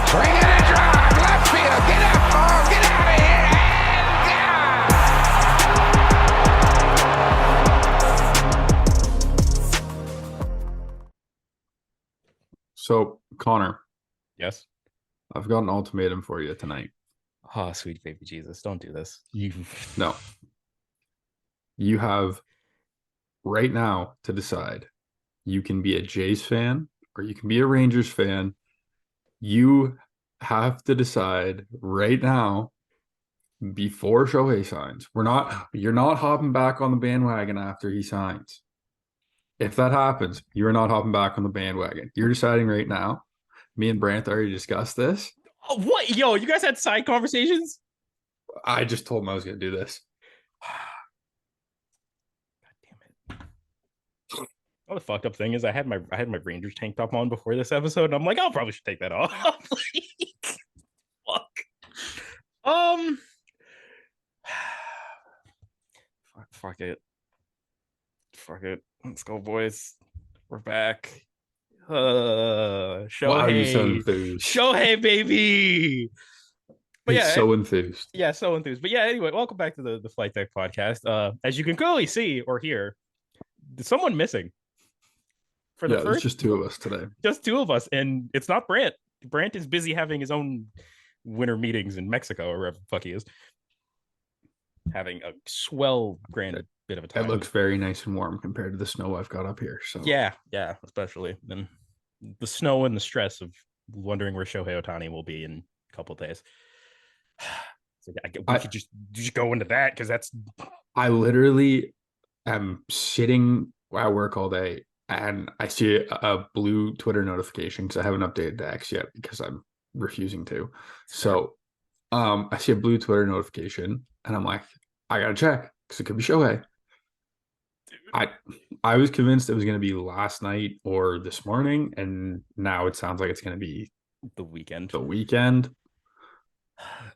Swing and a drive, left field, get up, oh, get out of here, and So, Connor, Yes. I've got an ultimatum for you tonight. Oh, sweet baby Jesus, don't do this. No. You have right now to decide. You can be a Jays fan or you can be a Rangers fan. You have to decide right now before Shohei signs. You're not hopping back on the bandwagon after he signs. If that happens, you're not hopping back on the bandwagon. You're deciding right now. Me and Brant already discussed this. Oh, what? Yo, you guys had side conversations? I just told him I was going to do this. God damn it. Oh, the fucked up thing is I had my Rangers tank top on before this episode, and I'm like, I probably should take that off. Fuck. Fuck it. Fuck it. Let's go, boys. We're back. Shohei. Why are you so enthused? Shohei, baby. But He's yeah, so enthused. Yeah, so enthused. But yeah, anyway, welcome back to the Flight Deck podcast. As you can clearly see or hear, there's someone missing. For the It's just two of us today. Just two of us, and it's not Brant. Brant is busy having his own winter meetings in Mexico or wherever the fuck he is. Having a swell grand bit of a time. It looks very nice and warm compared to the snow I've got up here. So yeah, especially then the snow and the stress of wondering where Shohei OHTANI will be in a couple of days. So we could just go into that because that's. I literally am sitting at work all day and I see a blue Twitter notification because I haven't updated the X yet because I'm refusing to. So I see a blue Twitter notification and I'm like, I gotta check because it could be Shohei. I was convinced it was going to be last night or this morning, and now it sounds like it's going to be the weekend.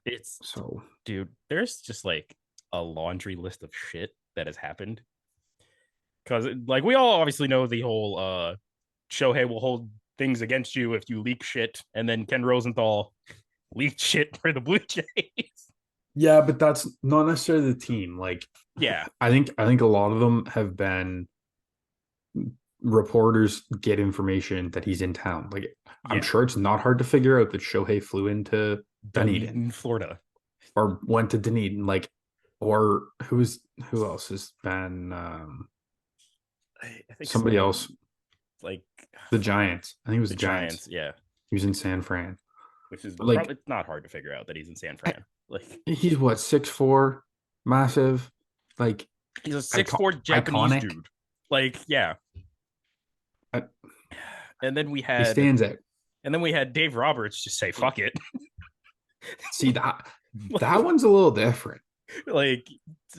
It's so, dude, there's just like a laundry list of shit that has happened. Because like we all obviously know the whole Shohei will hold things against you if you leak shit, and then Ken Rosenthal leaked shit for the Blue Jays. Yeah, but that's not necessarily the team. Like, yeah, I think a lot of them have been reporters get information that he's in town. Like, I'm sure it's not hard to figure out that Shohei flew into Dunedin, Florida, or went to Dunedin. Like, or who else has been? I think somebody else, like the Giants. I think it was the Giants. Yeah, he was in San Fran, which is like probably not hard to figure out that he's in San Fran. Like he's what, 6'4", massive, like he's a 6'4" Japanese dude. Like, yeah. And then we had he stands out. And then we had Dave Roberts just say fuck it. See that one's a little different. Like,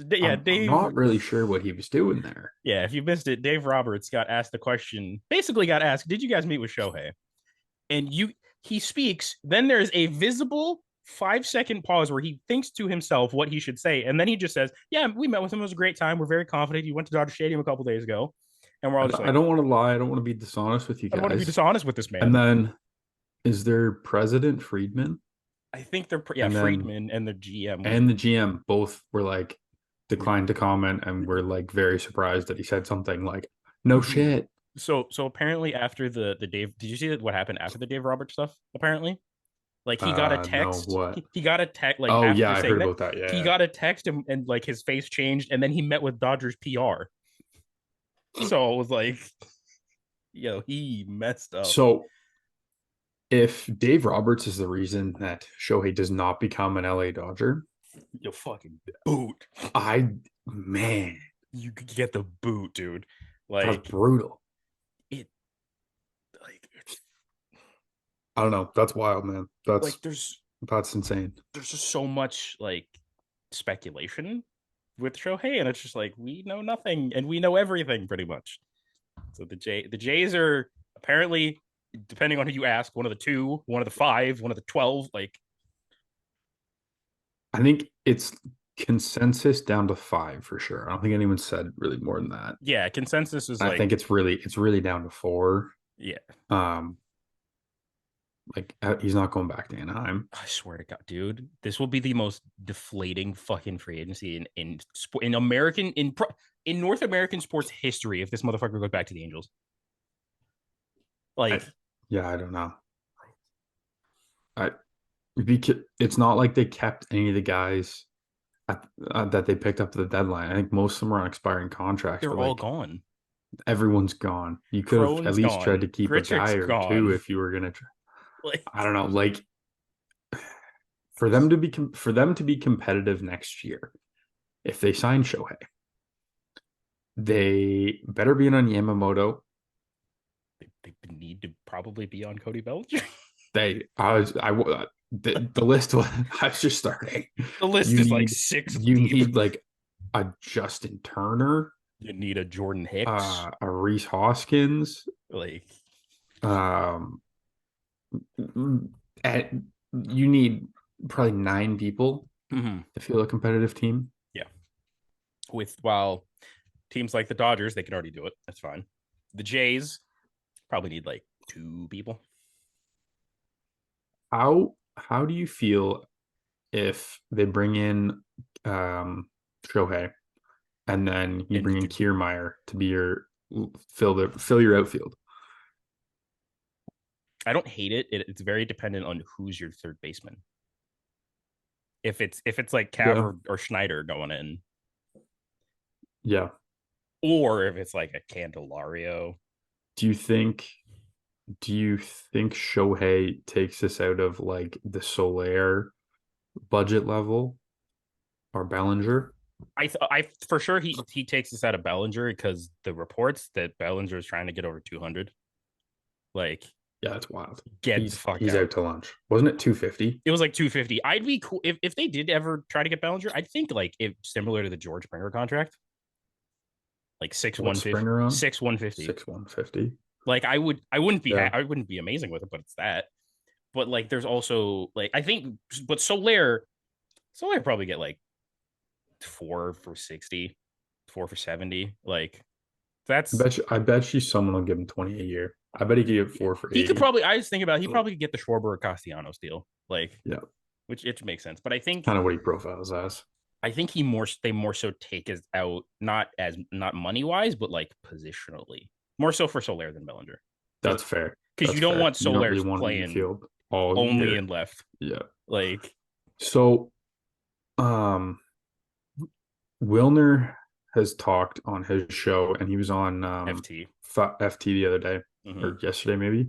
yeah, I'm not really sure what he was doing there. Yeah, if you missed it, Dave Roberts got asked the question. Basically, got asked, "Did you guys meet with Shohei?" And he speaks. Then there's a visible 5-second pause where he thinks to himself what he should say, and then he just says, "Yeah, we met with him. It was a great time. We're very confident. He went to Dodger Stadium a couple days ago." And we're all just like, I don't want to lie. I don't want to be dishonest with you guys. I don't want to be dishonest with this man. And then, is there President Friedman? I think they're Friedman and the GM. And the GM both were like, declined to comment, and were like very surprised that he said something like, no shit. So apparently after the Dave, did you see what happened after the Dave Roberts stuff? Apparently, like he got a text. No, what? He got a text. Like, oh yeah, I heard about that. Yeah, he got a text and like his face changed, and then he met with Dodgers PR. So it was like, yo, he messed up. So if Dave Roberts is the reason that Shohei does not become an LA Dodger, you fucking boot. Man, you could get the boot, dude. Like, that's brutal. I don't know. That's wild, man. That's like that's insane. There's just so much like speculation with Shohei, and it's just like we know nothing and we know everything pretty much. So the Jays are apparently, depending on who you ask, one of the 2, one of the 5, one of the 12. Like, I think it's consensus down to 5 for sure. I don't think anyone said really more than that. Yeah, consensus is. I think it's really down to 4. Yeah. Like he's not going back to Anaheim. I swear to God, dude, this will be the most deflating fucking free agency in American in North American sports history if this motherfucker goes back to the Angels. Like, I don't know. It's not like they kept any of the guys that they picked up at the deadline. I think most of them are on expiring contracts. they're but all like gone. everyone's gone. You could have at Crone's least tried to gone. keep a guy Pritchard's or two gone. if you were gonna. Like, I don't know. Like for them to be competitive next year, if they sign Shohei, they better be in on Yamamoto. they need to probably be on Cody Bellinger. The list was, I was just starting. The list is like six You deep. need like a Justin Turner, You need a Jordan Hicks. a Reese Hoskins, Like, and you need probably 9 people mhm. to feel a competitive team. Yeah. While teams like the Dodgers, they can already do it. That's fine. The Jays probably need like 2 people. How do you feel if they bring in Shohei and then you bring in Kiermaier to be your fill your outfield? I don't hate it. It's very dependent on who's your third baseman. If it's like Cav or Schneider going in, yeah, or if it's like a Candelario. Do you think Shohei takes this out of like the Soler budget level or Bellinger? I for sure he takes this out of Bellinger because the reports that Bellinger is trying to get over 200. Like, yeah, that's wild. Get the fuck he's out. out to lunch. Wasn't it 250? It was like 250. I'd be cool if they did ever try to get Bellinger. I'd think like if similar to the George Springer contract, like 6-150, 6-150, 6-150. Like I wouldn't be amazing with it, but it's that. But like there's also like I think, but Soler probably get like 4 for 60, 4 for 70. Like that's I bet you someone will give him 20 a year. I bet he could get 4 for 80. He could probably. I was thinking about he probably could get the Schwarber or Castellanos deal. Like, yeah, which it makes sense. But I think kind of what he profiles as. I think they more so take us out not money wise, but like positionally more so for Soler than Bellinger. That's fair. Because you don't want Soler really playing field all only year. in left. Yeah. Like so, Wilner has talked on his show, and he was on FT the other day or yesterday maybe,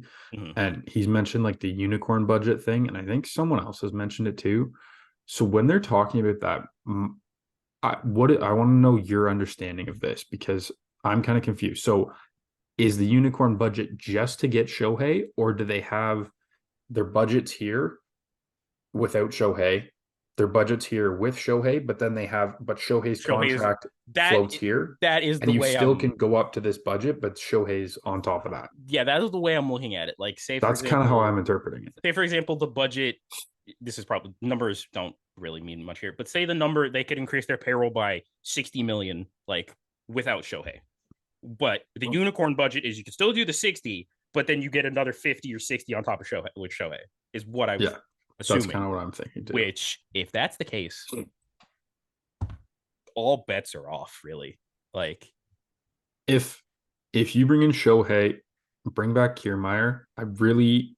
and he's mentioned like the unicorn budget thing, and I think someone else has mentioned it too. So when they're talking about that, I want to know your understanding of this because I'm kind of confused. So is the unicorn budget just to get Shohei, or do they have their budgets here without Shohei? Their budget's here with Shohei, but then Shohei's contract floats here. That is the way you still can go up to this budget, but Shohei's on top of that. Yeah, that is the way I'm looking at it. Like, that's kind of how I'm interpreting it. Say, for example, the budget. This is probably numbers don't really mean much here, but say the number they could increase their payroll by 60 million, like without Shohei. But the unicorn budget is you can still do the 60, but then you get another 50 or 60 on top of Shohei with Shohei is what I was assuming. That's kind of what I'm thinking too. Which, if that's the case, all bets are off, really. Like if you bring in Shohei, bring back Kiermaier, I really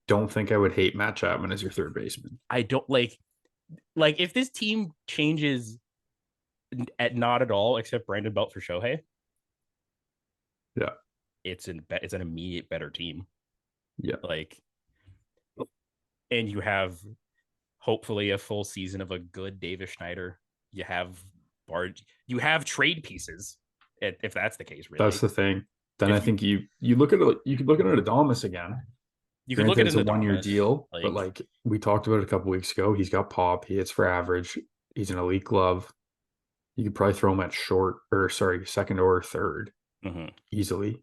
don't think I would hate Matt Chapman as your third baseman. I don't like if this team changes at not at all except Brandon Belt for Shohei. Yeah, it's an immediate better team. Yeah, and you have hopefully a full season of a good Davis Schneider. You have you have trade pieces if that's the case. Really, that's the thing. Then I think you look at it. You could look at Adames again. You can look at it. It's a 1-year deal, but like we talked about it a couple weeks ago, he's got pop. He hits for average. He's an elite glove. You could probably throw him at second or third easily.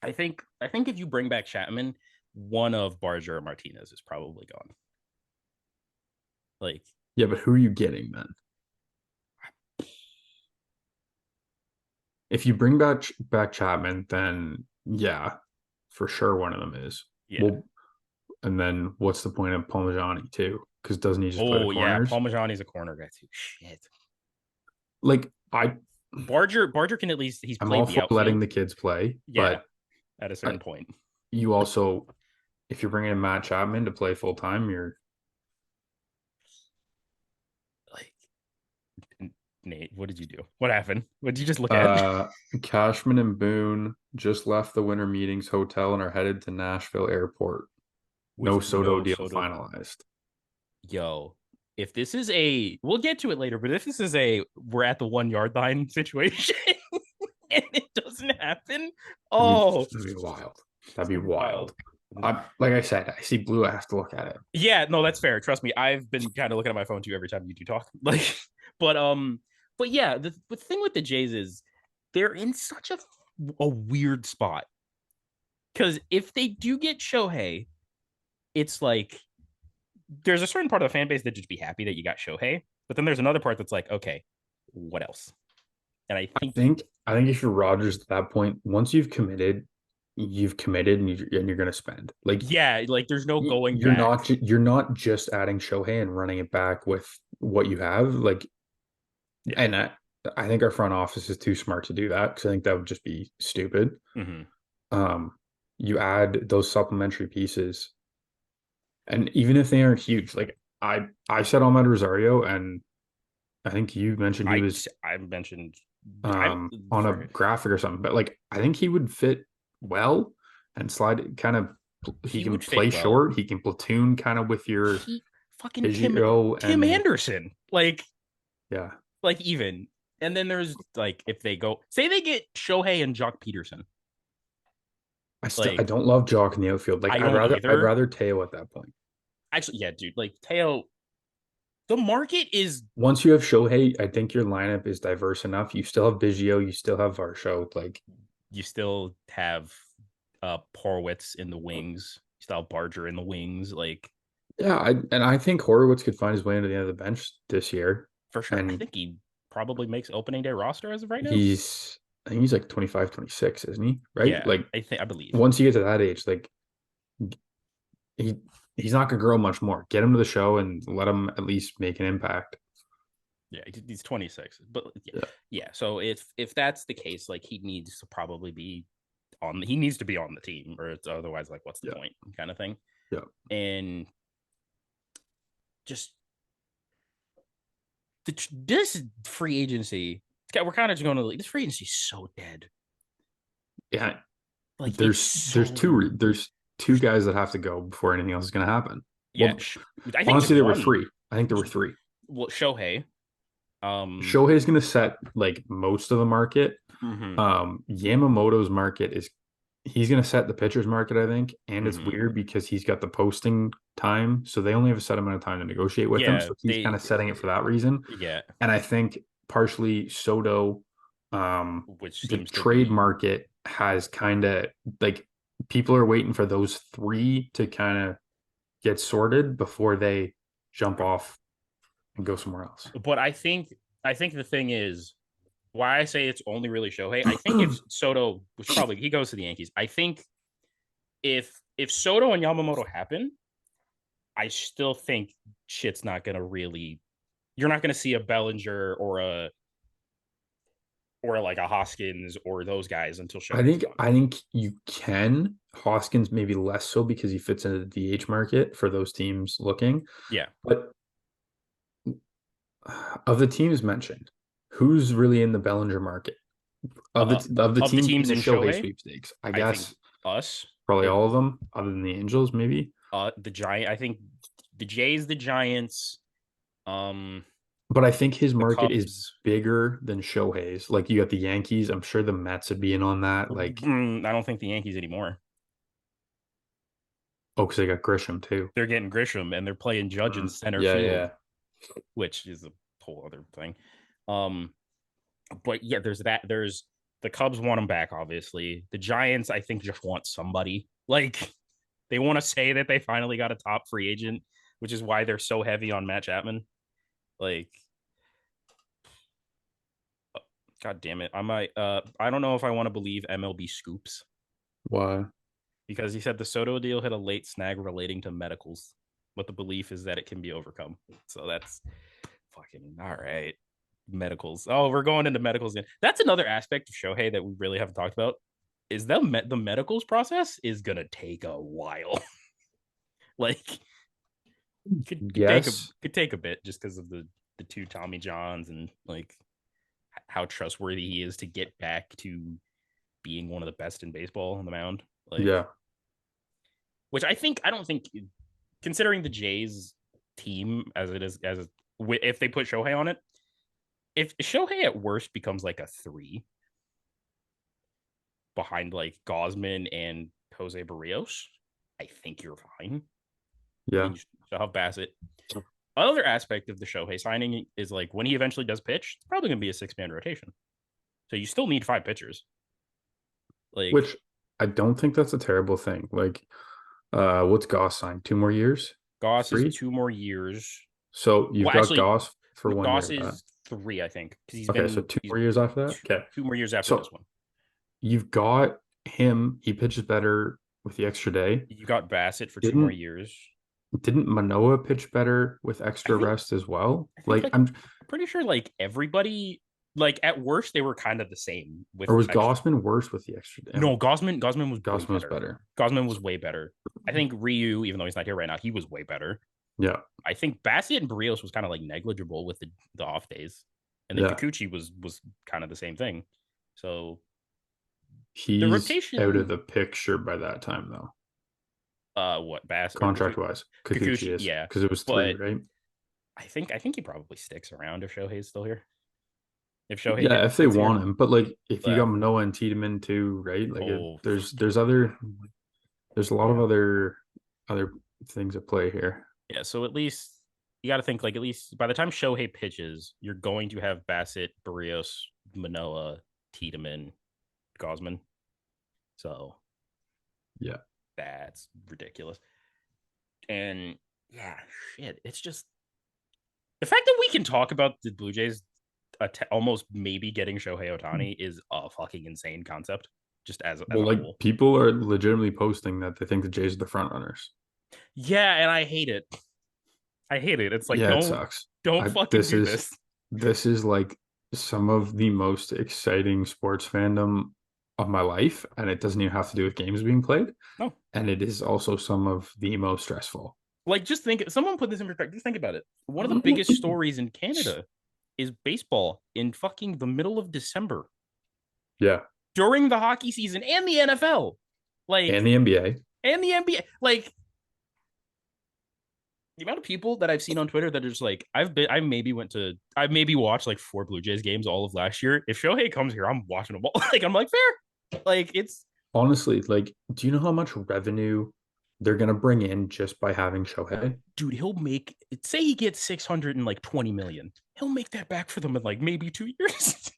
I think if you bring back Chapman, one of Barger or Martinez is probably gone. Yeah, but who are you getting then? If you bring back Chapman, then yeah, for sure one of them is. Yeah. Well, And then what's the point of Parmigiani too? Because doesn't he just play the Oh yeah, corners? Parmigiani's a corner guy too. Shit. Like Barger can at least he's I'm played all the for letting outfield. the kids play, Yeah, but at a certain point. you also, if you're bringing in Matt Chapman to play full time, you're Like Nate, what did you do? What happened? What did you just look at? Cashman and Boone just left the winter meetings hotel and are headed to Nashville airport. No With Soto no deal Soto. finalized. Yo, if this is we'll get to it later, but if this is we're at the 1 yard line situation and it doesn't happen, That'd be wild. That'd be wild. wild. Like I said, I see blue. I have to look at it. Yeah, no, that's fair. Trust me, I've been kind of looking at my phone too every time you two talk. Like, but yeah, the thing with the Jays is they're in such a weird spot because if they do get Shohei, it's like there's a certain part of the fan base that just be happy that you got Shohei, but then there's another part that's like, okay, what else? And I think if you're Rogers at that point, once you've committed and you're going to spend. Like yeah, like there's no going back. you're not just adding Shohei and running it back with what you have. Like, Yeah. and I think our front office is too smart to do that because I think that would just be stupid. Mm-hmm. You add those supplementary pieces, and even if they aren't huge, like I said Ahmed Rosario, and I think you mentioned he was I mentioned on a graphic or something, but like I think he would fit well and slide kind of. He he can would play fit well. short. He can platoon kind of with your He fucking Tim and Anderson. yeah. Like even. And then there's like if they go say they get Shohei and Jock Peterson. I don't love Jock in the outfield. Like I don't I'd either. rather Teo at that point. Actually, yeah, dude. Like Teo, the market is Once you have Shohei, I think your lineup is diverse enough. You still have Biggio, you still have Varsho. Like you still have Porwitz in the wings, you still have Barger in the wings, like yeah, I think Horowitz could find his way into the end of the bench this year. for sure. And I think he probably makes opening day roster as of right now. I think he's like 25, 26, isn't he? Right? Yeah, Like I believe. once you get to that age, like he he's not gonna grow much more. Get him to the show and let him at least make an impact. Yeah, he's 26. But yeah. So if that's the case, like he needs to probably be he needs to be on the team, or it's otherwise like what's the point kind of thing. Yeah. And just this free agency, we're kind of just going to this free agency is so dead. Yeah. Like there's two guys that have to go before anything else is going to happen. Yeah, well, I think honestly there were three. I think there were three. Well, Shohei. Shohei's going to set like most of the market. Mm-hmm. Yamamoto's market he's going to set the pitcher's market, I think. And it's weird because he's got the posting time. So they only have a set amount of time to negotiate with him. So he's kind of setting it for that reason. Yeah. And I think partially Soto, which the trade market has kind of like people are waiting for those three to kind of get sorted before they jump off and go somewhere else. But I think the thing is why I say it's only really Shohei. I think if Soto, which probably he goes to the Yankees, I think if Soto and Yamamoto happen, I still think shit's not gonna really. You're not gonna see a Bellinger or like a Hoskins or those guys until Shohei's I think you can. Hoskins maybe less so because he fits into the DH market for those teams looking. Yeah, but of the teams mentioned, who's really in the Bellinger market? Of the teams in Shohei sweepstakes, I guess us, probably all of them, other than the Angels, maybe. The Giant. I think the Jays, the Giants. But I think his market is bigger than Shohei's. Like you got the Yankees. I'm sure the Mets would be in on that. Like I don't think the Yankees anymore. Oh, because they got Grisham too. They're getting Grisham and they're playing Judge in center field, which is a whole other thing. But yeah, there's that. There's the Cubs want him back, obviously. The Giants, I think, just want somebody. Like they want to say that they finally got a top free agent, which is why they're so heavy on Matt Chapman. Like, God damn it. I don't know if I want to believe MLB scoops. Why? because he said the Soto deal had a late snag relating to medicals, but the belief is that it can be overcome. So that's fucking all right. Medicals. Oh, we're going into medicals. That's another aspect of Shohei that we really haven't talked about. Is the medicals process is gonna take a while. Like Yes. could take a bit just because of the two Tommy Johns and like how trustworthy he is to get back to being one of the best in baseball on the mound. Like, Yeah. which I don't think, considering the Jays team as it is, if they put Shohei on it, if Shohei at worst becomes like a 3 behind like Gosman and Jose Barrios, I think you're fine. Yeah. You still have Bassett. Another aspect of the Shohei signing is like when he eventually does pitch, it's probably going to be a 6-man rotation. So you still need 5 pitchers. Like, Which I don't think that's a terrible thing. Like, what's Goss signed? 2 more years? Goss 3? is 2 more years. So you've Well, got actually, Goss for no, 1 Goss year. is 3, I think, because Okay, so 2 more years after that? Okay. 2 more years after So this one. you've got him. He pitches better with the extra day. You got Bassett for 2 more years. Didn't Manoah pitch better with extra think- rest as well? I think, I'm pretty sure like everybody, like at worst they were kind of the same with or was extra. Gossman worse with the extra day? No, Gosman was Gossman was better. Gosman was way better. I think Ryu, even though he's not here right now, he was way better. Yeah. I think Bassett and Barrios was kind of like negligible with the off days. And then Kikuchi was kind of the same thing. So he's the rotation out of the picture by that time though. What Bassett Contract wise, Kikuchi is, yeah, because it was 3, right? I think he probably sticks around if Shohei's still here. If Shohei, Yeah, if they want here, him, but like if you got Manoah and Tiedemann too, right? Like there's a lot of other things at play here. Yeah, so at least you got to think like at least by the time Shohei pitches, you're going to have Bassett, Barrios, Manoah, Tiedemann, Gosman. So yeah, that's ridiculous. And yeah, shit, it's just the fact that we can talk about the Blue Jays almost maybe getting Shohei Ohtani is a fucking insane concept. Just as a whole. People are legitimately posting that they think the Jays are the front runners. Yeah, and I hate it. It's like it sucks. Don't fucking do this. This is like some of the most exciting sports fandom of my life, and it doesn't even have to do with games being played. No. And it is also some of the most stressful. Like, just think, someone put this in perspective. Just think about it. One of the biggest stories in Canada is baseball in fucking the middle of December. Yeah. During the hockey season and the NFL. Like, and the NBA. Like, the amount of people that I've seen on Twitter that are just like, I maybe watched like 4 Blue Jays games all of last year. If Shohei comes here, I'm watching them all. Like, I'm like, fair. Like, it's honestly, like, do you know how much revenue they're gonna bring in just by having Shohei? Dude, he'll make, say he gets 620 million. He'll make that back for them in like maybe 2 years.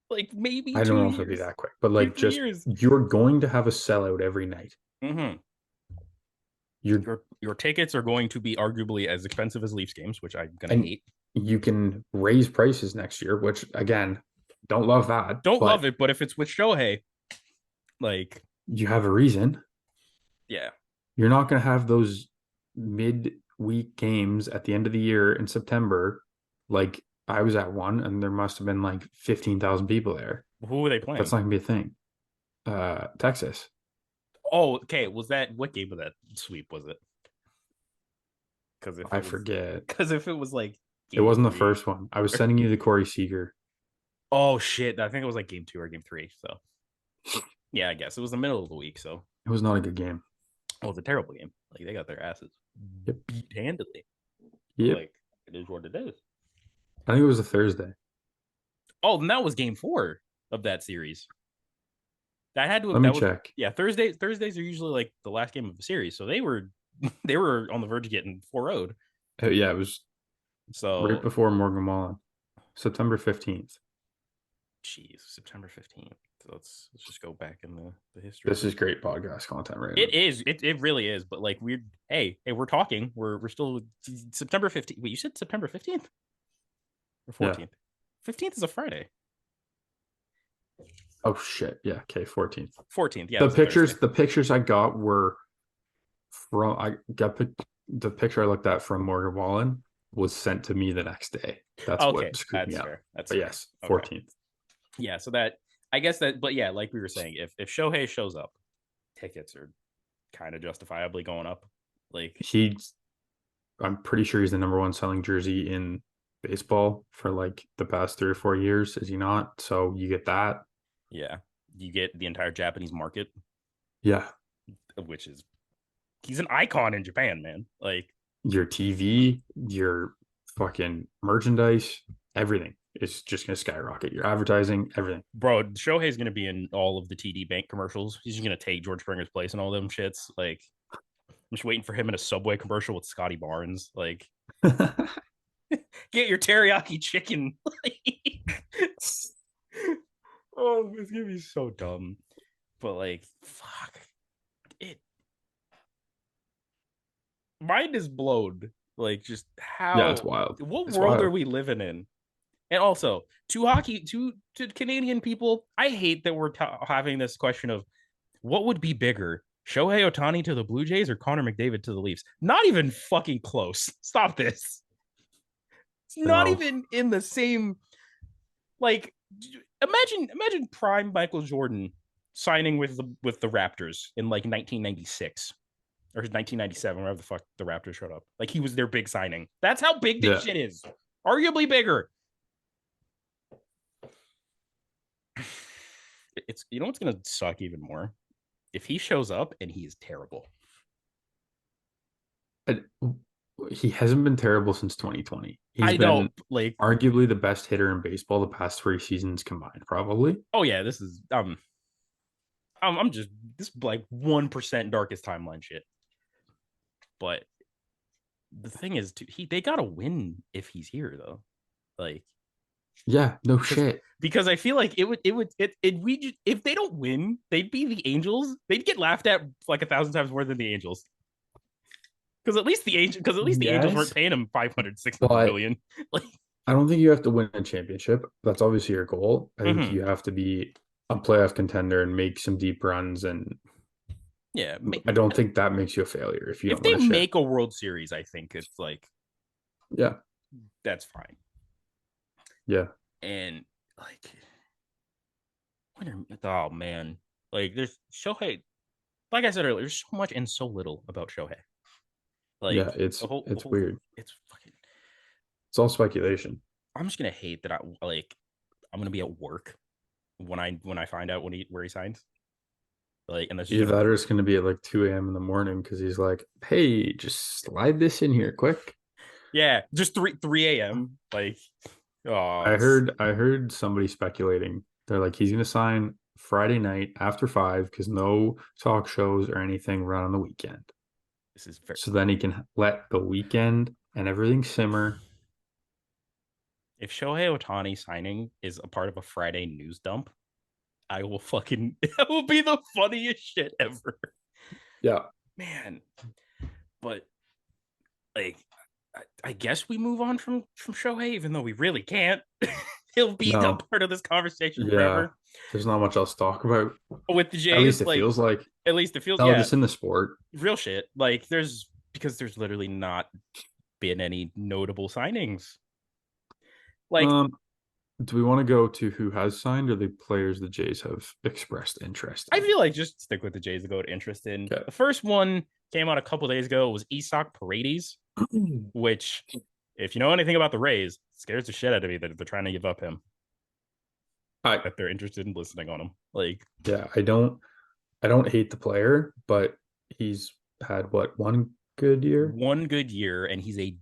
Like maybe I don't know if it'll be that quick, but like just you're going to have a sellout every night. Mm-hmm. Your tickets are going to be arguably as expensive as Leafs games, which I'm gonna hate. You can raise prices next year, which again, don't love that. Don't love it, but if it's with Shohei, like you have a reason. Yeah. You're not gonna have those mid-week games at the end of the year in September. Like I was at one and there must have been like 15,000 people there. Who were they playing? That's not gonna be a thing. Texas. Oh, okay. What game of that sweep was it? Because I forget. Because if it was like it wasn't the first one. I was sending you the Corey Seager. Oh shit! I think it was like game 2 or game 3. So yeah, I guess it was the middle of the week. So it was not a good game. It was a terrible game. Like they got their asses beat handily. Yep. Like it is what it is. I think it was a Thursday. Oh, and that was game 4 of that series. That had to have, Let me check. Yeah, Thursdays are usually like the last game of the series, so they were on the verge of getting 4-0'd. Yeah, it was so right before Morgan Wallen, September 15th. Jeez, September 15th. So let's just go back in the history. This is great podcast content, right? It is. It really is. But like hey, we're talking. We're still September 15th. Wait, you said September 15th or 14th? Yeah. 15th is a Friday. Oh shit. Yeah. Okay. 14th. 14th. Yeah, it The was a Thursday. pictures I got were from the picture I looked at from Morgan Wallen was sent to me the next day. That's Okay, what screwed me that's up. fair. That's But fair. yes, Okay. 14th. Yeah, so that I guess that, but yeah, like we were saying, if Shohei shows up, tickets are kind of justifiably going up. Like, I'm pretty sure he's the number one selling jersey in baseball for like the past 3 or 4 years. Is he not? So you get that. yeah, you get the entire Japanese market, Yeah. which is he's an icon in Japan, man. Like, Your TV, your fucking merchandise, everything is just going to skyrocket. Your advertising, everything. bro, Shohei's gonna be in all of the TD Bank commercials. He's just gonna take George Springer's place and all them shits. Like, I'm just waiting for him in a Subway commercial with Scotty Barnes. Like, get your teriyaki chicken. Oh, it's gonna be so dumb. But like, fuck it. Mind is blown. Like, just how? Yeah, it's wild. What It's world wild. are we living in? And also, to Canadian people, I hate that we're having this question of what would be bigger, Shohei Ohtani to the Blue Jays or Connor McDavid to the Leafs? Not even fucking close. Stop this. It's not No. even in the same. Like, imagine prime Michael Jordan signing with the Raptors in like 1996 or 1997, wherever the fuck the Raptors showed up. Like, he was their big signing. That's how big this shit is. Arguably bigger. It's, you know what's gonna suck even more? If he shows up and he is terrible. He hasn't been terrible since 2020. He's I know, been like, arguably the best hitter in baseball the past 3 seasons combined, probably. oh yeah, this is I'm just this like 1% darkest timeline shit. But the thing is, they gotta win if he's here though. Like, Yeah, no shit. because I feel like if they don't win, they'd be the Angels. They'd get laughed at like 1,000 times more than the Angels. Because at least the Angels weren't paying him 500, 600 million. Like, I don't think you have to win a championship. That's obviously your goal. I think you have to be a playoff contender and make some deep runs. And yeah, I don't think that makes you a failure if you if don't they win a make a World Series, I think it's like, yeah, that's fine. yeah. And like, oh man, like there's Shohei. Like I said earlier, there's so much and so little about Shohei. Like, Yeah, it's weird. It's fucking. It's all speculation. I'm just gonna hate that I'm gonna be at work when I find out where he signs. Like, and that's Either that or it's going to be at like 2 a.m. in the morning because he's like, hey, just slide this in here quick. Yeah, just 3 a.m. Like, oh, I heard somebody speculating. They're like, he's going to sign Friday night after 5 because no talk shows or anything run on the weekend. This is fair. So then he can let the weekend and everything simmer. If Shohei Ohtani signing is a part of a Friday news dump, I will fucking it will be the funniest shit ever. Yeah. Man. But like, I guess we move on from Shohei, even though we really can't. He'll be a part of this conversation forever. There's not much else to talk about. With the Jays, at least it feels like. At least it feels just in the sport. Real shit. Like, there's literally not been any notable signings. Like, do we want to go to who has signed or the players the Jays have expressed interest in? I feel like just stick with the Jays to go to interest in. Okay. The first one came out a couple days ago. It was Isak Paredes, which, if you know anything about the Rays, scares the shit out of me that they're trying to give up him. That they're interested in listening on him. Like, yeah, I don't hate the player, but he's had one good year, and he's a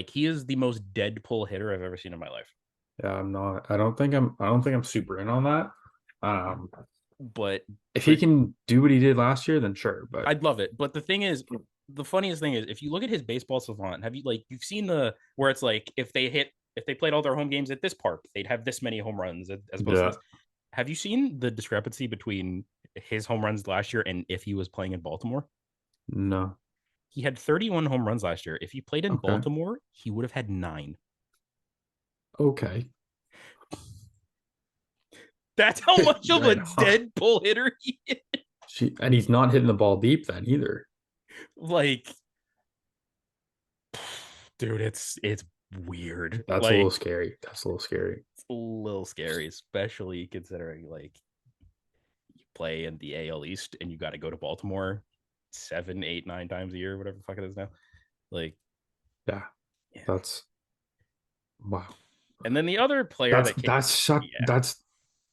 he is the most Deadpool hitter I've ever seen in my life. Yeah, I don't think I'm super in on that. But if he can do what he did last year, then sure. But I'd love it. But the funniest thing is, if you look at his baseball savant, you've seen where it's like if they played all their home games at this park, they'd have this many home runs as opposed to this. Have you seen the discrepancy between his home runs last year and if he was playing in Baltimore? No. He had 31 home runs last year. If he played in Baltimore, he would have had 9. Okay. That's how much of a Right on. dead pull hitter he is. And he's not hitting the ball deep then either. Like, dude, it's weird. That's a Like, little scary. That's a little scary. it's a little scary, especially considering like you play in the AL East and you got to go to Baltimore 7, 8, 9 times a year, whatever the fuck it is now. Like, Yeah. yeah. That's wow. And then the other player that came, yeah, That's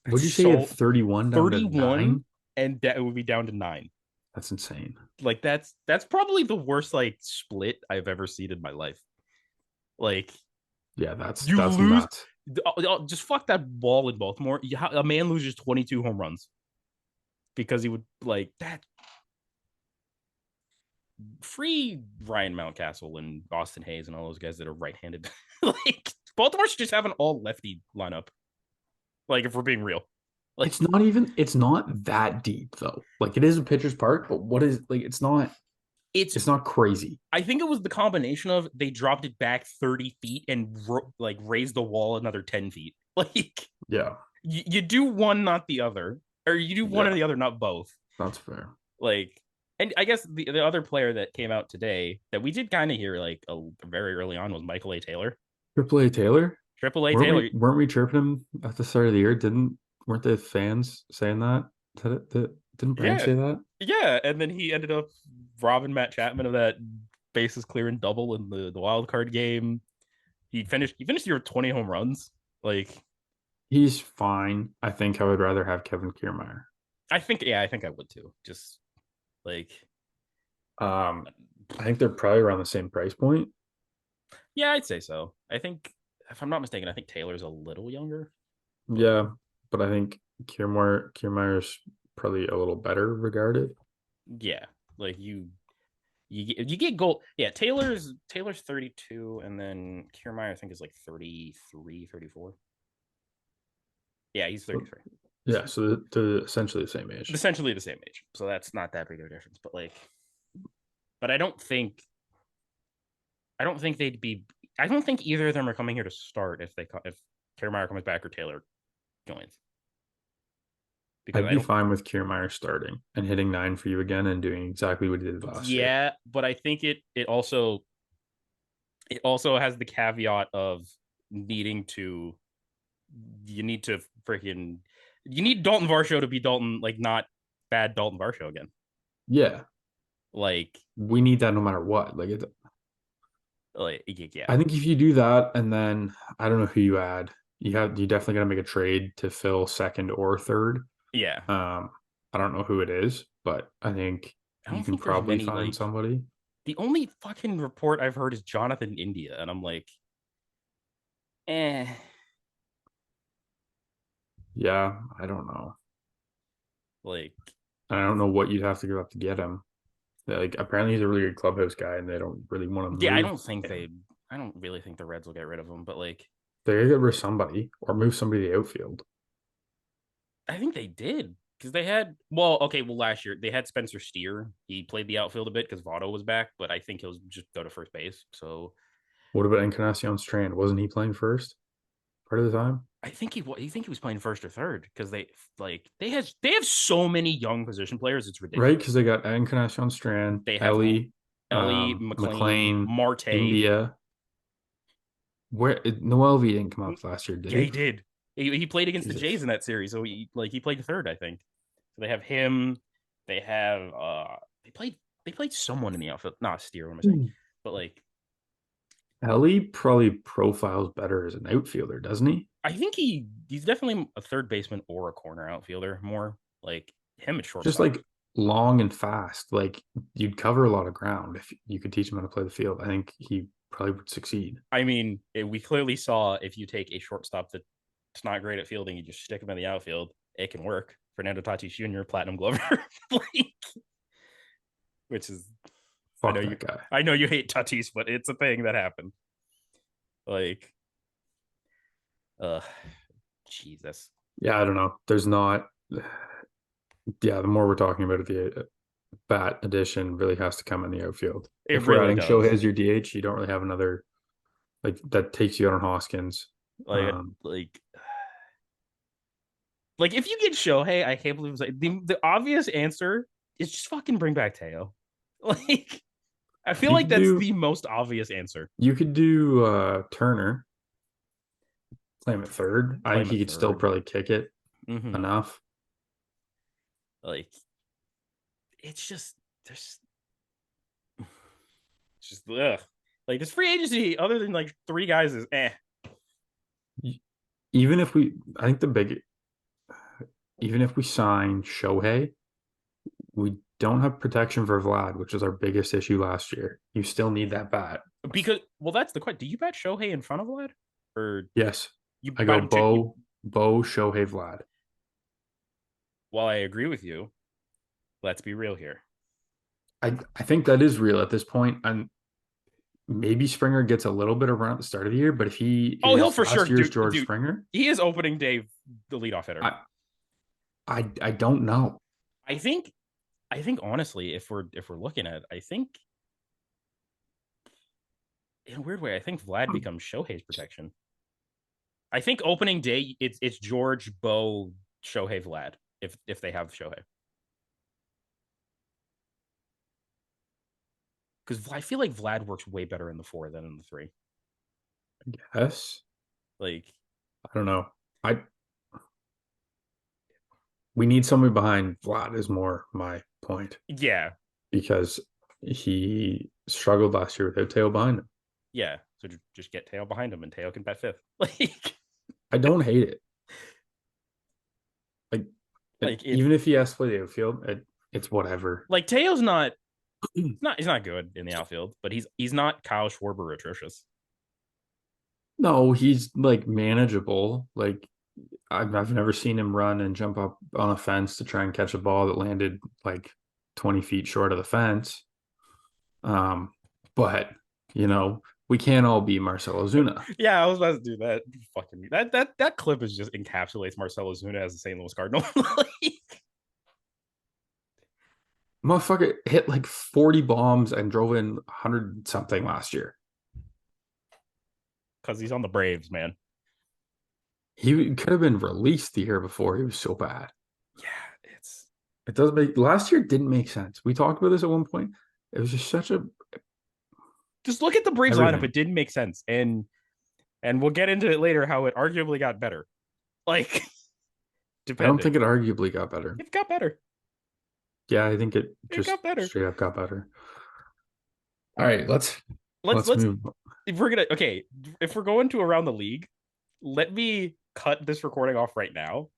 it's what'd you say at so 31 down to 31, 9? and that would be down to 9. That's insane. Like that's probably the worst like split I've ever seen in my life. Like, Yeah, that's you lose, nuts. just fuck that ball in Baltimore. A man loses 22 home runs because he would like that. Free Ryan Mountcastle and Austin Hayes and all those guys that are right-handed. Like, Baltimore should just have an all lefty lineup. Like, if we're being real, like It's not that deep though. Like it is a pitcher's park, but what is like it's. it's not crazy. I think it was the combination of they dropped it back 30 feet and like raised the wall another 10 feet. Like, Yeah. you do one, not the other, or you do one or Yeah. the other, not both. That's fair. Like, and I guess the other player that came out today that we did kind of hear like very early on was Michael A. Taylor. Triple A Taylor? Triple A Weren't Taylor. weren't we chirping him at the start of the year? Weren't the fans saying that? Didn't Brand Yeah. say that? Yeah, and then he ended up robbing Matt Chapman of that bases clearing double in the wild card game. He finished the year with 20 home runs. Like, He's fine. I think I would rather have Kevin Kiermaier. I think I would too. Just like, I think they're probably around the same price point. yeah, I'd say so. I think, if I'm not mistaken, I think Taylor's a little younger. Yeah, but I think Kiermaier's probably a little better regarded. Yeah, like you get gold. Yeah, Taylor's 32, and then Kiermaier I think is like 33, 34. Yeah, he's 33. Yeah, so they're essentially the same age. Essentially the same age. So that's not that big of a difference. But like, but I don't think they'd be. I don't think either of them are coming here to start if Kiermaier comes back or Taylor joins. I'd be fine with Kiermaier starting and hitting 9 for you again and doing exactly what he did last year. Yeah, but I think it also has the caveat of needing to. You need Dalton Varsho to be Dalton, like not bad Dalton Varsho again. Yeah. Like, we need that no matter what. yeah. I think if you do that and then I don't know who you add. You definitely gotta make a trade to fill second or third. Yeah. I don't know who it is, but I think you can probably find somebody. The only fucking report I've heard is Jonathan India, and I'm like, Yeah, I don't know. Like, I don't know what you'd have to give up to get him. Like, apparently he's a really good clubhouse guy, and they don't really want to. Yeah, I don't really think the Reds will get rid of him, but like, they gotta get rid of somebody or move somebody to the outfield. I think they did because they had last year they had Spencer Steer. He played the outfield a bit because Votto was back, but I think he'll just go to first base. So, what about Encarnacion Strand? Wasn't he playing first part of the time? I think he was playing first or third because they have so many young position players. It's ridiculous, right? Because they got Encarnacion Strand, they have Ellie, McLean, Marte, India. Where Noel V didn't come up last year, did he? Yeah, he did. He played against the Jays in that series, so he played third, I think. So they have him. They have they played someone in the outfield, not Steer, what am I saying? But like, Ellie probably profiles better as an outfielder, doesn't he? I think he's definitely a third baseman or a corner outfielder more. Like him at shortstop. Just like long and fast. Like you'd cover a lot of ground if you could teach him how to play the field. I think he probably would succeed. I mean, we clearly saw if you take a shortstop that's not great at fielding, you just stick him in the outfield, it can work. Fernando Tatis Jr., Platinum Glover, which is Fuck that guy. I know you hate Tatis, but it's a thing that happened. Like, Jesus. Yeah, I don't know. There's not. Yeah, the more we're talking about it, the bat addition really has to come in the outfield. If we're adding Shohei as your DH, you don't really have another like that takes you out on Hoskins. Like Like, if you get Shohei, I can't believe it's like the obvious answer is just fucking bring back Teo. Like, I feel You like could that's do the most obvious answer. Turner, play him at third. I Play think him he at could still third. probably kick it Mm-hmm. enough. Like, it's just there's it's just ugh. Like, this free agency, other than like three guys, is eh. Even if we, I think the big, even if we sign Shohei, we don't have protection for Vlad, which was our biggest issue last year. You still need that bat. Because that's the question. Do you bat Shohei in front of Vlad, or Yes, you I bat go him to? Bo, Shohei, Vlad. While I agree with you, let's be real here. I think that is real at this point, and maybe Springer gets a little bit of run at the start of the year, but if he Oh, he'll is for sure last year's do. George Dude, Springer, he is opening day the leadoff hitter. I don't know. I think honestly, if we're looking at, I think in a weird way, I think Vlad becomes Shohei's protection. I think opening day, it's George, Bo, Shohei, Vlad. If they have Shohei, because I feel like Vlad works way better in the 4 than in the 3. Yes, Like, I don't know. I We need somebody behind Vlad is more my point yeah, because he struggled last year without Teo behind him. yeah. So just get Teo behind him, and Teo can bat fifth. Like, I don't hate it. Even if he has to play the outfield, it's whatever. like Teo's not. He's not good in the outfield, but he's not Kyle Schwarber atrocious. No, he's like manageable. Like I've never seen him run and jump up on a fence to try and catch a ball that landed like 20 feet short of the fence. But we can't all be Marcell Ozuna. Yeah, I was about to do that. Fucking that clip is just encapsulates Marcell Ozuna as a St. Louis Cardinal. Motherfucker hit like 40 bombs and drove in 100 something last year. Because he's on the Braves, man. He could have been released the year before. He was so bad. Yeah, It doesn't make last year didn't make sense. We talked about this at one point. It was just such a just look at the Braves everything. lineup. It didn't make sense, and we'll get into it later how it arguably got better. Like, I don't think it arguably got better. It got better. Yeah, I think it just got better. Straight up got better. All right, let's move. If we're going to around the league, let me cut this recording off right now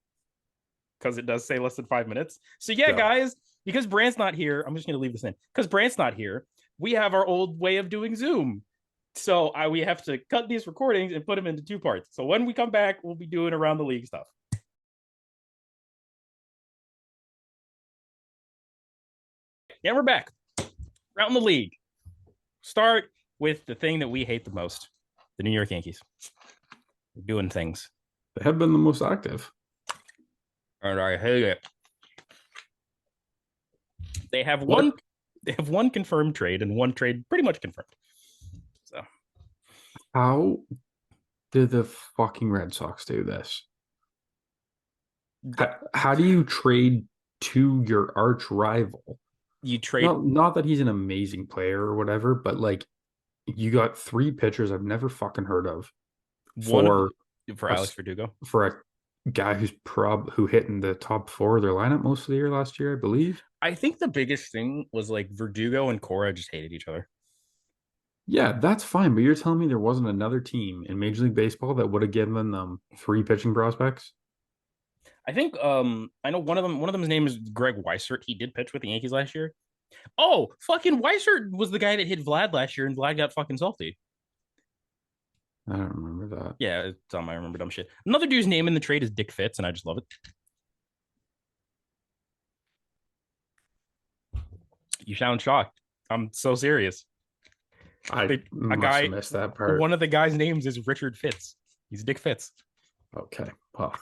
because it does say less than 5 minutes. So yeah, guys, because Brant's not here, I'm just gonna leave this in. Because Brant's not here, we have our old way of doing Zoom. So we have to cut these recordings and put them into 2 parts. So when we come back, we'll be doing around the league stuff. And we're back. Around the league. Start with the thing that we hate the most, the New York Yankees. They're doing things. They have been the most active. And I hate it. They have one confirmed trade and one trade pretty much confirmed. So how did the fucking Red Sox do this? How do you trade to your arch rival? You trade not that he's an amazing player or whatever, but like you got 3 pitchers I've never fucking heard of for Alex Verdugo, for a guy who hit in the top 4 of their lineup most of the year last year, I believe. I think the biggest thing was like Verdugo and Cora just hated each other. Yeah, that's fine, but you're telling me there wasn't another team in Major League Baseball that would have given them 3 pitching prospects? I think I know one of them's name is Greg Weissert. He did pitch with the Yankees last year. Oh, fucking Weissert was the guy that hit Vlad last year, and Vlad got fucking salty. I don't remember that. Yeah, it's I remember dumb shit. Another dude's name in the trade is Dick Fitz, and I just love it. You sound shocked. I'm so serious. I must have missed that part. One of the guys' names is Richard Fitz. He's Dick Fitz. Okay. Well.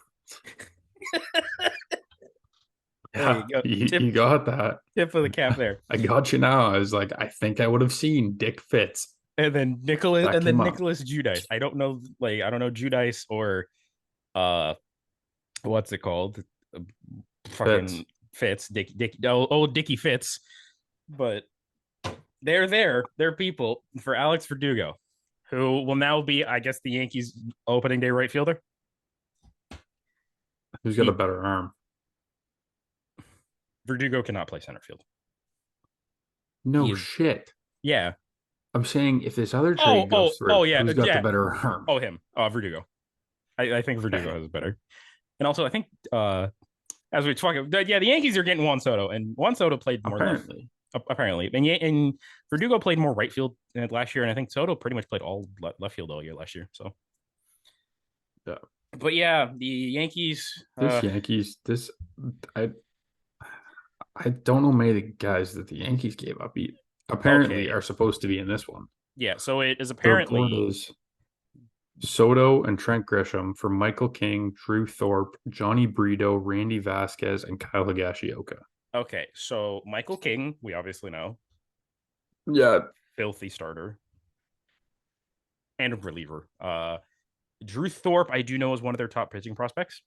Yeah, you got that. Tip of the cap there. I got you now. I was like, I think I would have seen Dick Fitz. And then Nicholas Giudice. I don't know Giudice or what's it called? fucking Fitz, old Dickie Fitz, but they're people for Alex Verdugo, who will now be, I guess, the Yankees opening day right fielder. Who's got a better arm? Verdugo cannot play center field. No shit. Yeah. I'm saying if this other trade goes through, yeah, who's got the better arm? Oh, him. Verdugo. I think Verdugo has better. And also, I think as we talk, the Yankees are getting Juan Soto, and Juan Soto played more apparently, and Verdugo played more right field last year, and I think Soto pretty much played all left field all year last year. So, yeah. But yeah, the Yankees. I don't know many of the guys that the Yankees gave up. Apparently, are supposed to be in this one. Yeah, so it is apparently. The report is Soto and Trent Grisham for Michael King, Drew Thorpe, Johnny Brito, Randy Vasquez, and Kyle Higashioka. Okay, so Michael King, we obviously know. Yeah. Filthy starter. And a reliever. Drew Thorpe, I do know, is one of their top pitching prospects.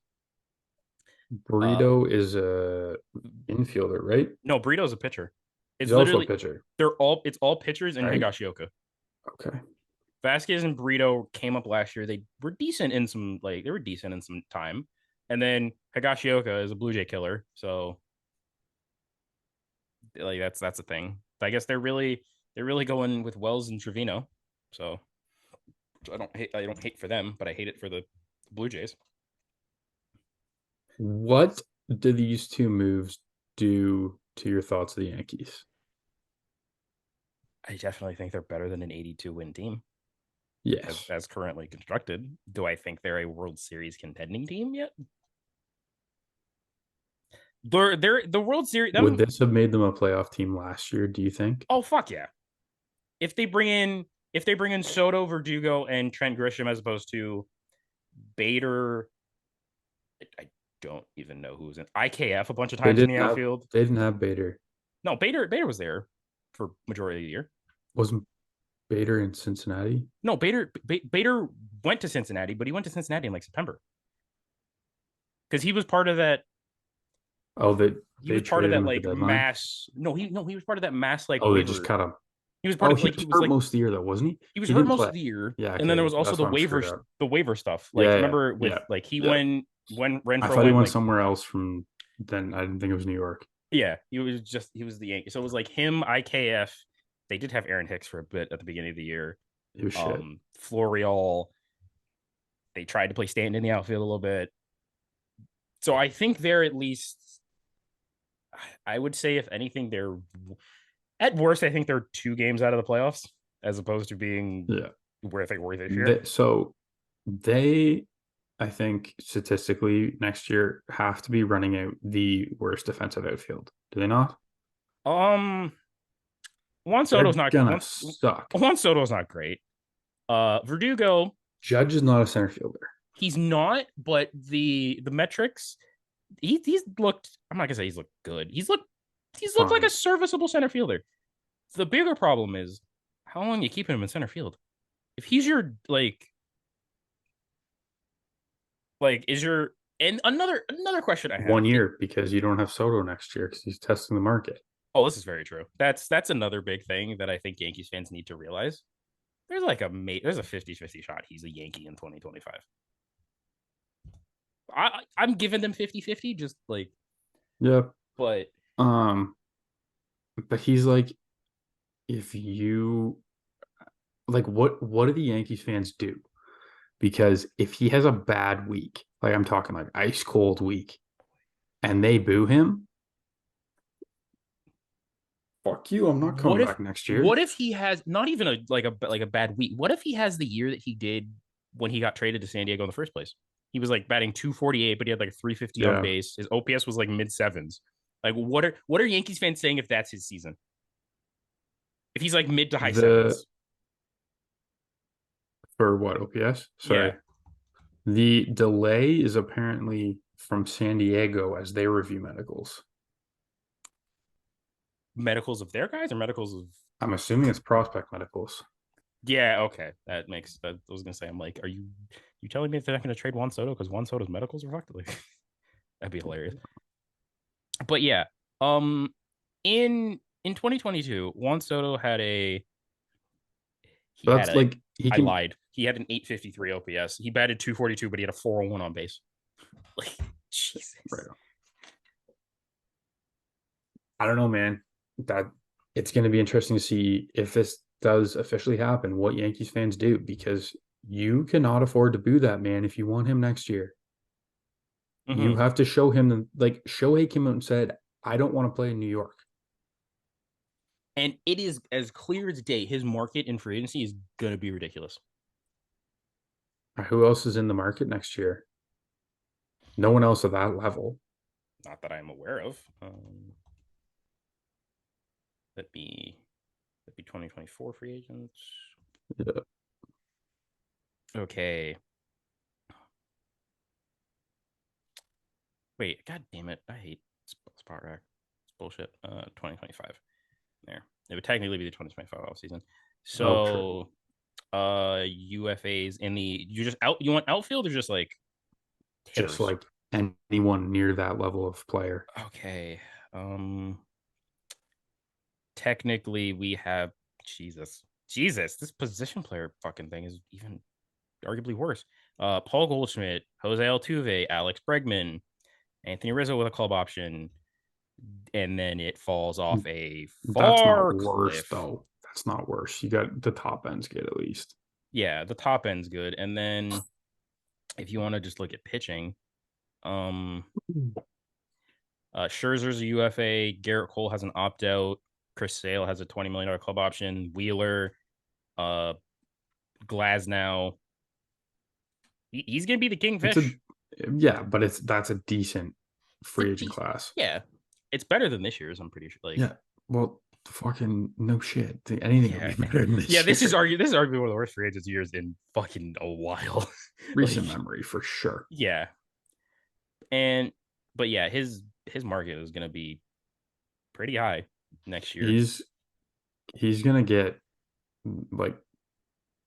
Brito is a infielder, right? No, Brito's a pitcher. He's also a pitcher. It's all pitchers and Higashioka. Okay. Vasquez and Brito came up last year. They were decent in some time. And then Higashioka is a Blue Jay killer. So like that's a thing. I guess they're really going with Wells and Trevino. So I don't hate for them, but I hate it for the Blue Jays. What do these two moves do to your thoughts of the Yankees? I definitely think they're better than an 82-win team. Yes. As currently constructed. Do I think they're a World Series contending team yet? They're the World Series. Would this have made them a playoff team last year, do you think? Oh, fuck yeah. If they bring in Soto, Verdugo, and Trent Grisham as opposed to Bader, I don't even know who's in IKF a bunch of times in the outfield. They didn't have Bader. No, Bader was there for majority of the year. Wasn't Bader in Cincinnati? No, Bader went to Cincinnati, but he went to Cincinnati in like September. Because he was part of that. Oh, he was part of that like mass. No, he was part of that mass like. Oh, they just cut him. He was part of like he was hurt most of the year though, wasn't he? He was hurt most of the year. Yeah, okay. And then there was also the waiver stuff. Like remember with like he went when Renfroe. I thought he went somewhere else from then. I didn't think it was New York. Yeah, he was the Yankee. So it was like him, IKF. They did have Aaron Hicks for a bit at the beginning of the year. It was shit. Florial. They tried to play Stanton in the outfield a little bit. So I think they're at least. I would say, if anything, they're at worst. I think they're 2 games out of the playoffs, as opposed to being where they were this year. They, I think, statistically next year have to be running out the worst defensive outfield. Do they not? Juan Soto's not gonna suck. Juan Soto's not great. Verdugo. Judge is not a center fielder. He's not, but the metrics. He's looked. I'm not gonna say he's looked good. He's looked like a serviceable center fielder. The bigger problem is how long you keeping him in center field. If he's your is your and another question I have 1 year because you don't have Soto next year because he's testing the market. Oh, this is very true. That's another big thing that I think Yankees fans need to realize. There's a 50-50 shot he's a Yankee in 2025. I'm giving them 50-50, just like but he's like, if you like, what do the Yankees fans do? Because if he has a bad week, like I'm talking like ice cold week, and they boo him, fuck you, I'm not coming back next year. What if he has not even a bad week? What if he has the year that he did when he got traded to San Diego in the first place? He was like batting 248, but he had like a 350 on base. His OPS was like mid-7s. Like, what are Yankees fans saying if that's his season? If he's like mid to high 7s. For what, OPS? Sorry. Yeah. The delay is apparently from San Diego as they review medicals. Medicals of their guys or medicals of... I'm assuming it's prospect medicals. Yeah, okay. That makes... I was going to say, I'm like, are you telling me if they're not going to trade Juan Soto because Juan Soto's medicals are fucked? Like, That'd be hilarious. But yeah, in 2022, Juan Soto had a he had That's a like he I can. lied. He had an 853 OPS. He batted 242, but he had a 401 on base. Like Jesus. Right. I don't know, man. That it's going to be interesting to see if this does officially happen. What Yankees fans do, because you cannot afford to boo that man if you want him next year. You Mhm. have to show him like Shohei came out and said, "I don't want to play in New York." And it is as clear as day. His market in free agency is gonna be ridiculous. Who else is in the market next year? No one else at that level. Not that I'm aware of. That'd be 2024 free agents. Yeah. Okay. Wait, god damn it. I hate Spot Rack. It's bullshit. 2025. There. It would technically be the 2025 off season. Oh, true. So UFAs in the you want outfield or just like Just hitters? like anyone near that level of player. Okay. Um Technically we have Jesus, this position player fucking thing is even arguably worse. Paul Goldschmidt, Jose Altuve, Alex Bregman, Anthony Rizzo with a club option, and then it falls off a That's not far worse cliff. though. That's not worse. You got the top end's good at least. Yeah, the top end's good. And then if you want to just look at pitching, um, Scherzer's a UFA, Garrett Cole has an opt out, Chris Sale has a $20 million club option, Wheeler, uh, Glasnow, he's gonna be the It's a kingfish. yeah, but that's a decent free agent Decent. class. Yeah, it's better than this year's. I'm pretty sure. Like, Yeah. Well, fucking no shit. Anything will yeah, be better than yeah. this year. This is arguably one of the worst free agents years in fucking a while. Like, Recent memory for sure. yeah, and but yeah, his market is gonna be pretty high next year. He's gonna get like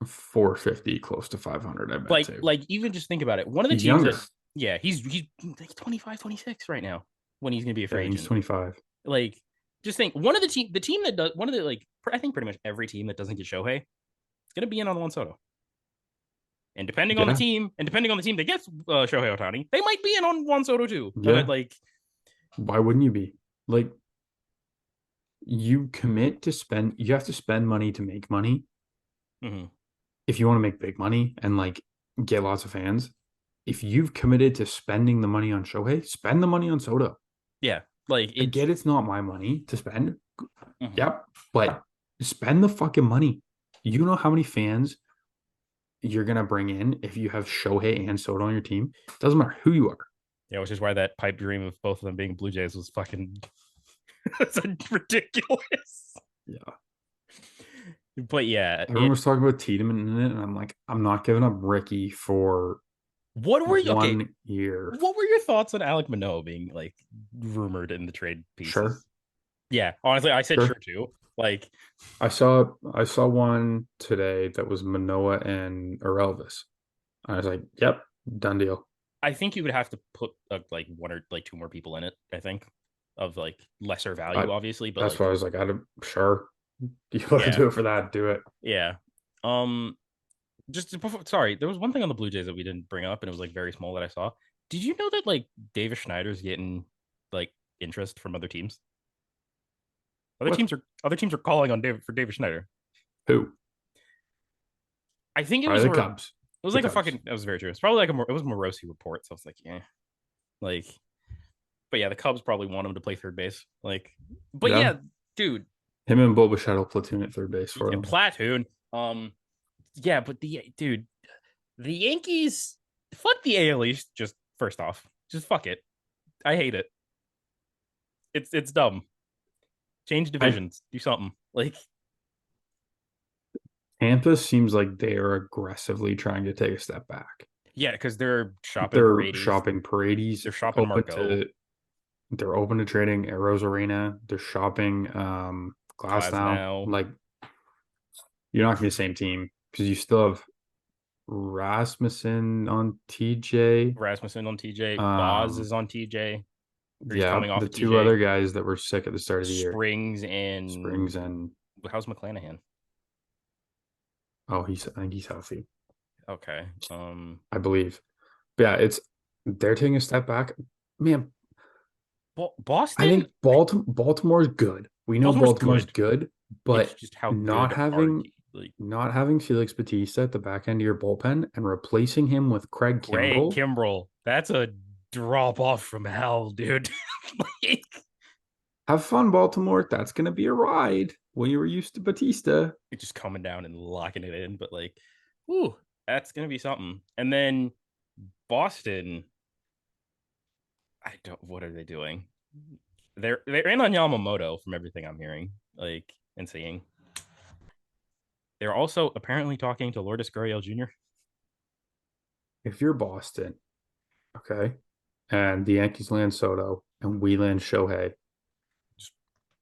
450, close to 500, I bet too. Like even just think about it. One of the He's teams younger. that yeah, he's like 25, 26 right now when he's gonna be a Yeah, free he's agent. 25. Like, just think the team that does one of the like I think pretty much every team that doesn't get Shohei is gonna be in on Juan Soto. And depending on the Yeah. team, and depending on the team that gets Shohei Otani, they might be in on Juan Soto too. Yeah. Like, Why wouldn't you be? Like, you commit to spend, you have to spend money to make money. mm-hmm. If you want to make big money and like get lots of fans, if you've committed to spending the money on Shohei, spend the money on Soto. Yeah, like I it's get it's not my money to spend. mm-hmm. Yep. But spend the fucking money. You know how many fans you're gonna bring in if you have Shohei and Soto on your team? Doesn't matter who you are. Yeah, which is why that pipe dream of both of them being Blue Jays was fucking ridiculous. Yeah. But yeah, Everyone was talking about Tiedemann in it, and I'm like, I'm not giving up Ricky for what were you okay? 1 year. What were your thoughts on Alec Manoah being like rumored in the trade pieces? Sure. Yeah, honestly, I said sure too. Like, I saw one today that was Manoa and or Elvis. I was like, yep, done deal. I think you would have to put like one or like two more people in it. I think of like lesser value, obviously, but that's like why I was like, sure. You want to yeah, do it for that? Do it. yeah. Um, just before, sorry, there was one thing on the Blue Jays that we didn't bring up, and it was like very small that I saw. Did you know that like Davis Schneider's getting like interest from other teams? What? Other teams are calling on David Schneider. Who? I think it Probably was the Cubs. it was The like a Cubs. fucking it was very true. It's probably like it was Morosi report, so it's like yeah, like but yeah, the Cubs probably want him to play third base. Like, but yeah, dude, him and Boba Shuttle platoon at third base for and him. platoon. Yeah, but the Yankees, fuck the AL East. Just first off, just fuck it. I hate it. It's dumb. Change divisions. Do something like Tampa seems like they are aggressively trying to take a step back. yeah, because they're shopping They're Paredes. shopping Paredes. They're shopping Margot. They're open to trading Arrows Arena. They're shopping Glass now. Now. Like, you're not gonna be the same team because you still have Rasmussen on TJ. Rasmussen on TJ. Boz Um, is on TJ. Or he's yeah, coming off the of two TJ. other guys that were sick at the start of the year. Springs and how's McClanahan? I think he's healthy. Okay. I believe. But yeah, they're taking a step back. Man, Boston. I think Baltimore's good. We know Baltimore's good, it's but just how not good are not having Felix Bautista at the back end of your bullpen and replacing him with Craig Kimbrell. That's a drop off from hell, dude. Have fun, Baltimore. That's gonna be a ride when you were used to Bautista. It's just coming down and locking it in, but like, ooh, that's gonna be something. And then Boston, what are they doing? They're in on Yamamoto from everything I'm hearing, like, and seeing. They're also apparently talking to Lourdes Gurriel Jr. If you're Boston, okay, and the Yankees land Soto and we land Shohei,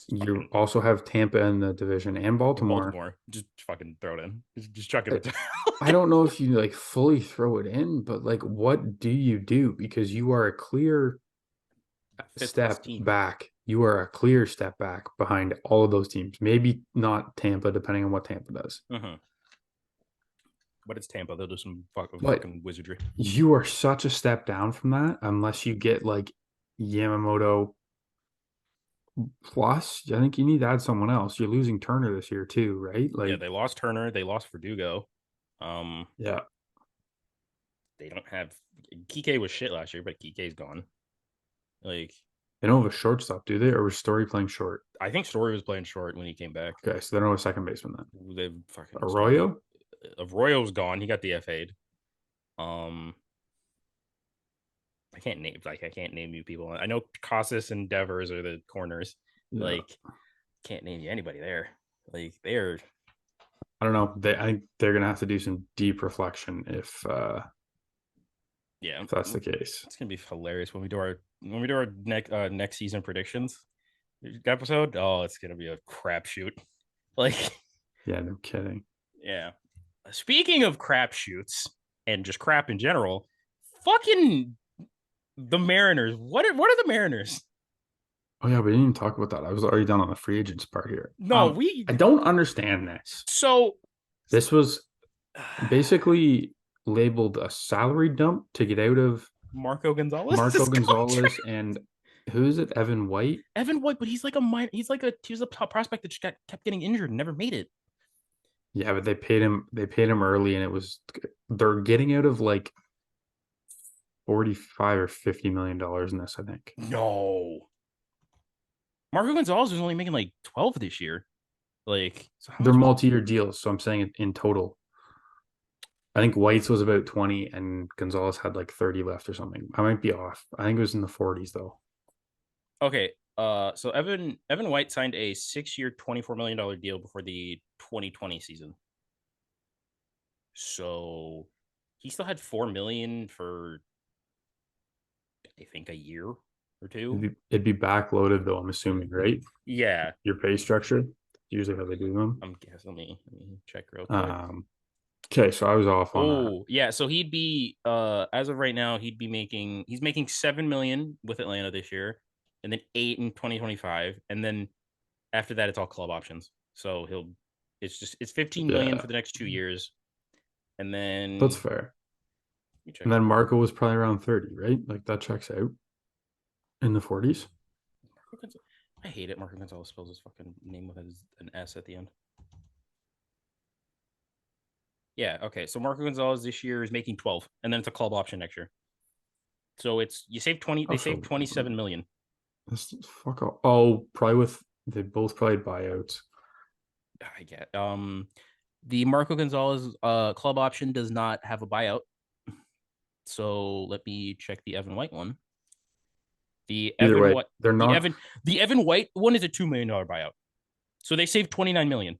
you also have Tampa in the division and Baltimore. Just fucking throw it in. Just chuck it. I don't know if you like fully throw it in, but like, what do you do? Because you are a clear step back. You are a clear step back behind all of those teams. Maybe not Tampa, depending on what Tampa does. But it's Tampa. They'll do some fucking wizardry. You are such a step down from that unless you get like Yamamoto. Plus, I think you need to add someone else. You're losing Turner this year too, right? Like, yeah, they lost Turner. They lost Verdugo. Yeah. They don't have Kike was shit last year, but Kike's gone. Like, they don't have a shortstop, do they? Or was Story playing short? I think Story was playing short when he came back. Okay, so they don't have a second baseman then. They've fucking Arroyo? Arroyo's gone. He got DFA'd. I can't name you people. I know Casas and Devers are the corners. Yeah. Like, can't name you anybody there. Like, they're. I don't know. I think they're gonna have to do some deep reflection if that's the case. It's gonna be hilarious when we do our next season predictions episode. Oh, it's gonna be a crapshoot. Like, yeah, no kidding. Yeah. Speaking of crapshoots and just crap in general, fucking the Mariners. What are the Mariners? Oh yeah, we didn't even talk about that. I was already done on the free agents part here. No, I don't understand this. So this was basically labeled a salary dump to get out of Marco Gonzalez. And who is it? Evan White. But he's like he was a top prospect that just kept getting injured and never made it. Yeah, but they paid him early, and they're getting out of like $45 or $50 million in this, I think. No. Marco Gonzalez was only making like 12 this year. Like, so they're multi-year deals, so I'm saying in total. I think White's was about 20 and Gonzalez had like 30 left or something. I might be off. I think it was in the 40s though. Okay. So Evan White signed a 6-year, $24 million deal before the 2020 season. So he still had $4 million for, I think, a year or two. It'd be backloaded though, I'm assuming, right? Yeah. Your pay structure, usually how they do them. I'm guessing. Let me check real quick. Okay, so I was off on that. Oh, yeah. So he'd be as of right now, he's making $7 million with Atlanta this year, and then 8 in 2025, and then after that it's all club options. So it's $15 million for the next 2 years. And then that's fair. And then Marco was probably around 30, right? Like that checks out. In the 40s. I hate it. Marco Gonzalez spells his fucking name with an S at the end. Yeah, okay. So Marco Gonzalez this year is making 12, and then it's a club option next year. So they saved 27 million. That's fuck off. Oh, probably they both played buyouts. I get. The Marco Gonzalez club option does not have a buyout. So let me check the Evan White one. The Evan White one is a $2 million buyout. So they saved $29 million.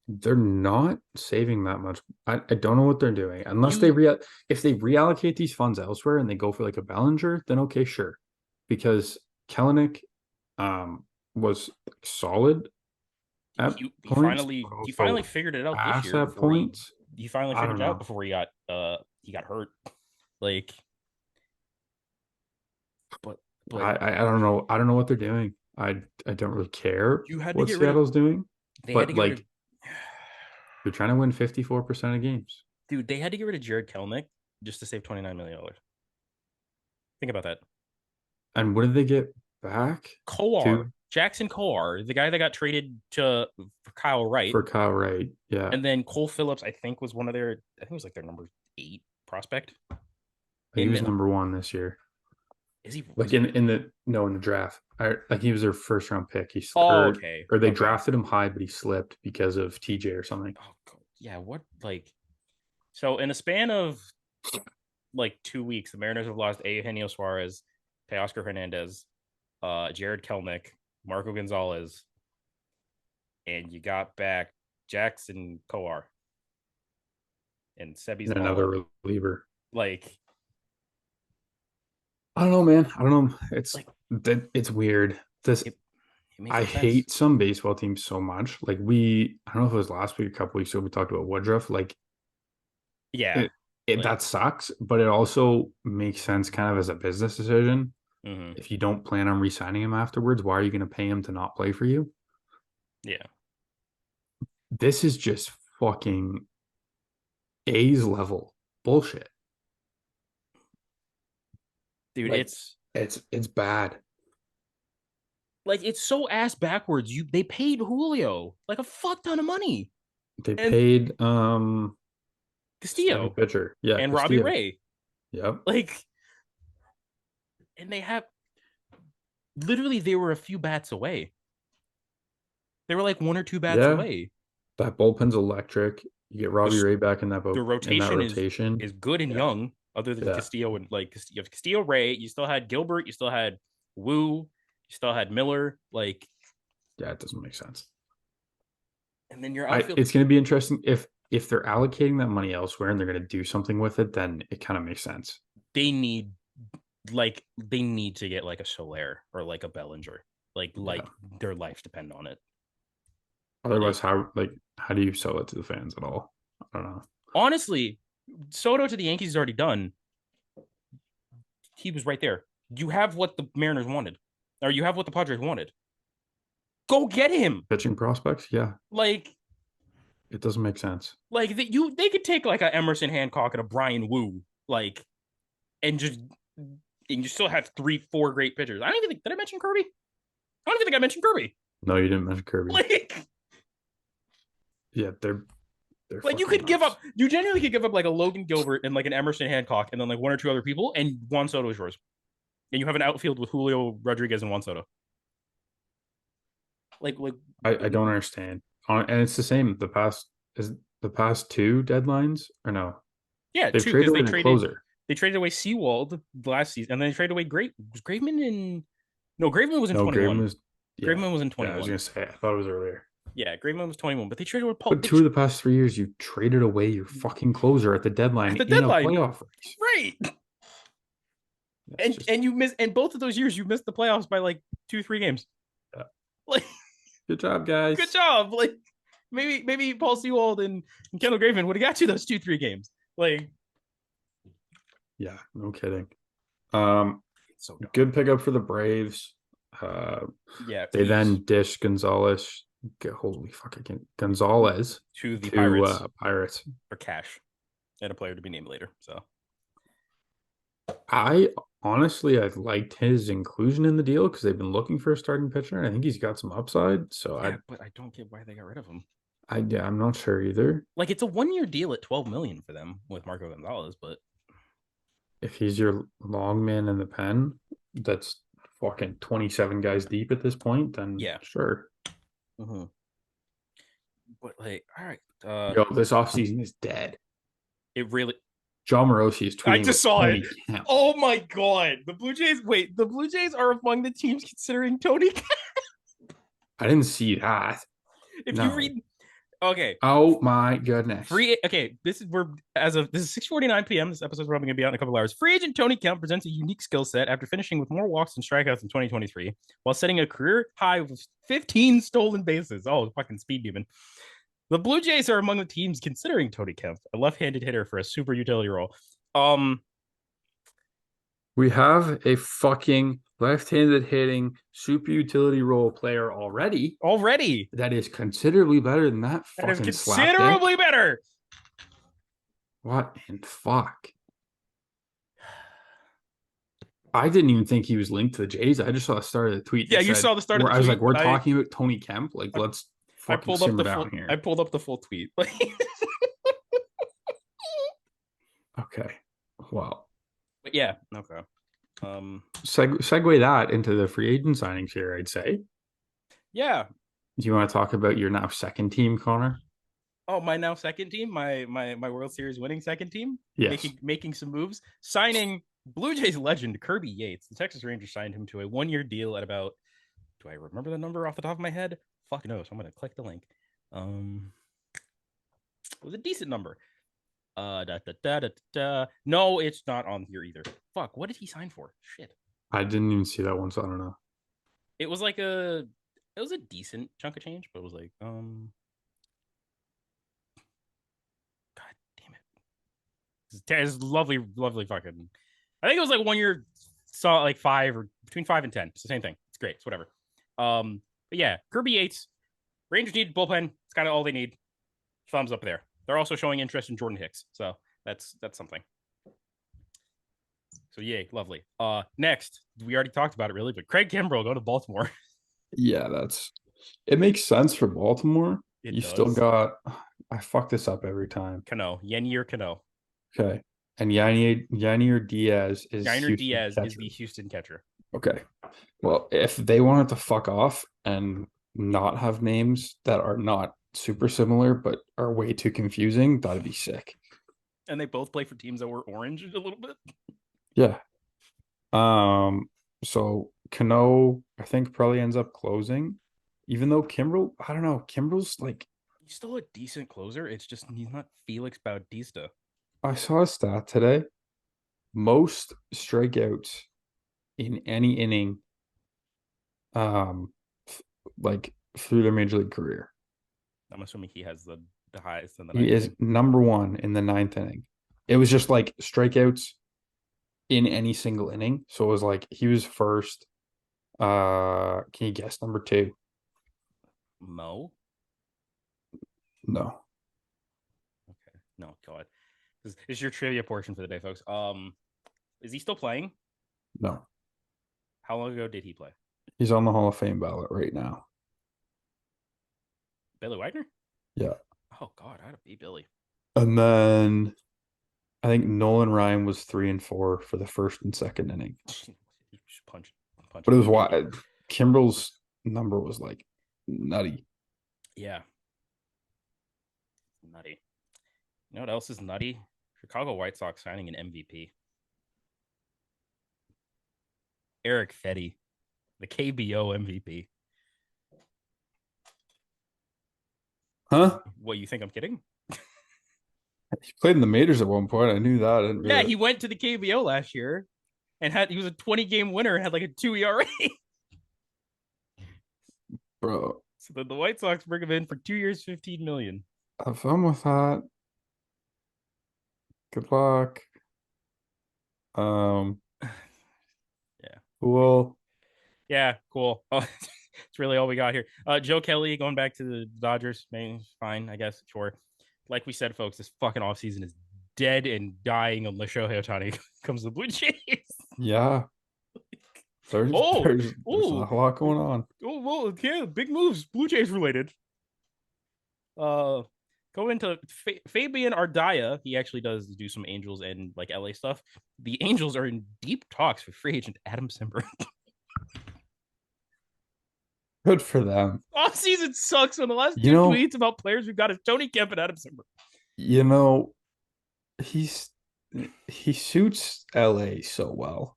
They're not saving that much. I don't know what they're doing. Unless if they reallocate these funds elsewhere and they go for like a Bellinger, then okay, sure. Because Kelenic was solid. He finally figured it out this year. he finally I figured don't it out know. before he got hurt. Like, but I don't know. I don't know what they're doing. I don't really care you had to what get rid of. Seattle's doing, They had to but get rid of. like they're trying to win 54% of games. Dude, they had to get rid of Jared Kelnick just to save $29 million. Think about that. And what did they get back? Jackson Kolar, the guy that got traded to for Kyle Wright, For Kyle Wright. Yeah. and then Cole Phillips, I think was one of their. I think it was like their number 8 prospect. He was And number 1 this year. is he Like in the draft. Like he was their first round pick. okay. Or they Okay. drafted him high, but he slipped because of TJ or something. Oh, yeah. What like? So in a span of like 2 weeks, the Mariners have lost Eugenio Suarez, Teoscar Hernandez, Jared Kelnick, Marco Gonzalez, and you got back Jackson Kolar and Sebi And Zavala. another reliever. Like, I don't know, man. I don't know. It's weird. I hate some baseball teams so much. Like I don't know if it was last week, a couple weeks ago, we talked about Woodruff. Like, yeah, that sucks, but it also makes sense kind of as a business decision. mm-hmm. If you don't plan on re-signing him afterwards, why are you going to pay him to not play for you? Yeah. This is just fucking A's level bullshit. Dude, like, it's bad. Like, it's so ass backwards. They paid Julio like a fuck ton of money. They paid Castillo pitcher, yeah, and Castillo. Robbie Ray. Yep. Like, and they have literally they were a few bats away. They were like 1 or 2 bats away. That bullpen's electric. You get Robbie Ray back in that the rotation is good and young. Other than Castillo and like you have Castillo, Ray, you still had Gilbert, you still had Wu, you still had Miller. Like, yeah, it doesn't make sense. And then your outfield. It's going to be interesting if they're allocating that money elsewhere and they're going to do something with it. Then it kind of makes sense. They need to get like a Soler or like a Bellinger. Like their lives depend on it. Otherwise, how do you sell it to the fans at all? I don't know. Honestly, Soto to the Yankees is already done. He was right there. You have what the Mariners wanted, or you have what the Padres wanted. Go get him. Pitching prospects, yeah. Like, it doesn't make sense. Like they could take like a Emerson Hancock and a Brian Wu, like, and you still have 3-4 great pitchers. I don't even think did I mention Kirby? I don't even think I mentioned Kirby. No, you didn't mention Kirby. Like, yeah, they're like you could give up. You genuinely could give up like a Logan Gilbert and like an Emerson Hancock, and then like 1 or 2 other people, and Juan Soto is yours. And you have an outfield with Julio Rodriguez and Juan Soto. Like I don't understand. And it's the same. The past 2 deadlines or no? Yeah, they traded away the closer. They traded away Seawald last season, and then they traded away Graveman in. No, Graveman was in 21. Graveman was in 21. Yeah, I was gonna say. I thought it was earlier. Yeah, Graveman was 21, but they traded with Paul. But 2 of the past 3 years, you traded away your fucking closer at the deadline. A playoff race. Right. And you missed, and both of those years you missed the playoffs by like 2-3 games. Yeah. Like, good job, guys. Good job. Like, maybe Paul Sewald and Kendall Graveman would have got you those 2-3 games. Like, yeah, no kidding. So good pickup for the Braves. They then dish Gonzalez. Holy fuck! Gonzalez to the Pirates for cash and a player to be named later. So, I liked his inclusion in the deal because they've been looking for a starting pitcher. And I think he's got some upside. So but I don't get why they got rid of him. I'm not sure either. Like, it's a 1-year deal at $12 million for them with Marco Gonzalez, but if he's your long man in the pen, that's fucking 27 guys deep at this point. Then sure. Mm-hmm. But like, all right. This offseason is dead. It really. John Morosi is tweeting. I just saw it. Kemp. Oh my god! The Blue Jays are among the teams considering Tony Kemp. I didn't see that. You read. Okay. Oh my goodness. This is 6:49 p.m. This episode's probably gonna be out in a couple hours. Free agent Tony Kemp presents a unique skill set after finishing with more walks and strikeouts in 2023, while setting a career high with 15 stolen bases. Oh, fucking speed demon. The Blue Jays are among the teams considering Tony Kemp, a left-handed hitter for a super utility role. We have a fucking left-handed hitting super utility role player already. That is considerably better than that That is fucking considerably better. What in fuck? I didn't even think he was linked to the Jays. I just saw the start of the tweet. Yeah, you saw the start of the tweet. I was like, we're talking about Tony Kemp. Like, let's fucking simmer down here. I pulled up the full tweet. Okay. Well. But yeah. Okay. Segue that into the free agent signings here, I'd say. Yeah. Do you want to talk about your now second team, Konnor? Oh, my now second team, my World Series winning second team. Yes. Making some moves, signing Blue Jays legend Kirby Yates. The Texas Rangers signed him to a 1-year deal at about. Do I remember the number off the top of my head? Fuck no. So I'm gonna click the link. It was a decent number. No, it's not on here either. Fuck. What did he sign for? Shit. I didn't even see that one, so I don't know. It was like a decent chunk of change, but it was like God damn it. It's lovely fucking. I think it was like 1 year, saw like 5 or between 5 and 10. It's the same thing. It's great. It's whatever. But yeah, Kirby Yates. Rangers need bullpen. It's kind of all they need. Thumbs up there. They're also showing interest in Jordan Hicks, so that's something. So yay, lovely. Next, we already talked about it really, but Craig Kimbrell go to Baltimore. Yeah, it makes sense for Baltimore. You still got. I fuck this up every time. Yenier Cano. Okay, and Yanier Diaz is the Houston catcher. Okay, well, if they wanted to fuck off and not have names that are not super similar but are way too confusing, that'd be sick. And they both play for teams that were orange a little bit. Yeah. So Cano, I think, probably ends up closing. Even though Kimbrell, I don't know. Kimbrell's like, he's still a decent closer. It's just he's not Felix Bautista. I saw a stat today. Most strikeouts in any inning, like through their major league career. I'm assuming he has the highest in the ninth. He is number 1 in the 9th inning. It was just like strikeouts in any single inning. So it was like he was first. Can you guess number 2? Mo? No. Okay. No, God. This is your trivia portion for the day, folks. Is he still playing? No. How long ago did he play? He's on the Hall of Fame ballot right now. Billy Wagner? Yeah. Oh God, I'd beat Billy. And then I think Nolan Ryan was 3 and 4 for the first and second inning. Punch. But it was wide. Kimbrell's number was like nutty. Yeah. Nutty. You know what else is nutty? Chicago White Sox signing an MVP. Eric Fetty, the KBO MVP. Huh? What, you think I'm kidding? He played in the majors at one point. I knew that. Yeah, he went to the KBO last year and he was a 20-game winner and had like a 2 ERA. Bro. So the White Sox bring him in for 2 years, $15 million. Have fun with that. Good luck. Yeah. Cool. Yeah, cool. Oh, it's really all we got here. Joe Kelly going back to the Dodgers. Maybe fine, I guess. Sure. Like we said, folks, this fucking offseason is dead and dying unless Shohei Ohtani comes to the Blue Jays. Yeah. There's not a lot going on. Oh, well, yeah, big moves, Blue Jays related. Go into Fabian Ardaya. He actually does do some Angels and like LA stuff. The Angels are in deep talks with free agent Adam Simber. Good for them. Off season sucks. On the last two tweets about players we've got is Tony Kemp and Adam Simber. You know, he suits LA so well.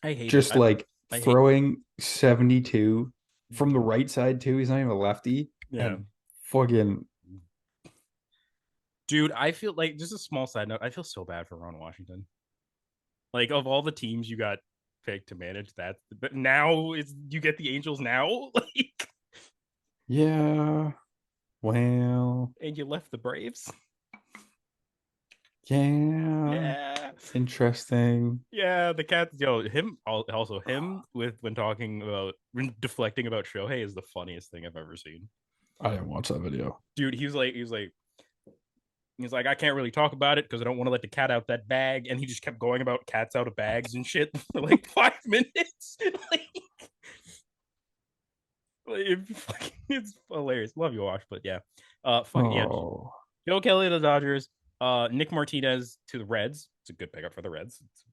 I hate just it. Like throwing 72 from the right side too. He's not even a lefty. Yeah. And fucking dude, I feel like just a small side note. I feel so bad for Ron Washington. Like of all the teams you got picked to manage that, but now you get the Angels now. Like, yeah, Well, and you left the Braves. yeah. Yeah. Interesting. Yeah, the cat, also him with when talking about when deflecting about Shohei is the funniest thing I've ever seen. I didn't watch that video. Dude, he's like, I can't really talk about it because I don't want to let the cat out that bag. And he just kept going about cats out of bags and shit for like 5 minutes. It's hilarious. Love you, Wash, but yeah. Yeah. Oh, Joe Kelly to the Dodgers. Nick Martinez to the Reds. It's a good pickup for the Reds. It's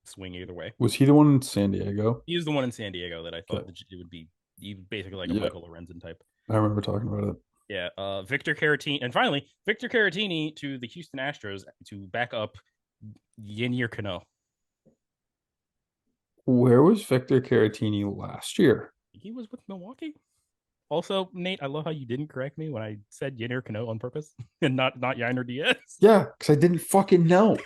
swing either way. was he the one in San Diego? He was the one in San Diego that I thought Okay. it would be basically like a Yeah, Michael Lorenzen type. I remember talking about it. Yeah. Victor Caratini. And finally, Victor Caratini to the Houston Astros to back up Yennier Cano. Where was Victor Caratini last year? He was with Milwaukee. Also, Nate, I love how you didn't correct me when I said Yennier Cano on purpose and not Yainer Diaz. Yeah, because I didn't fucking know.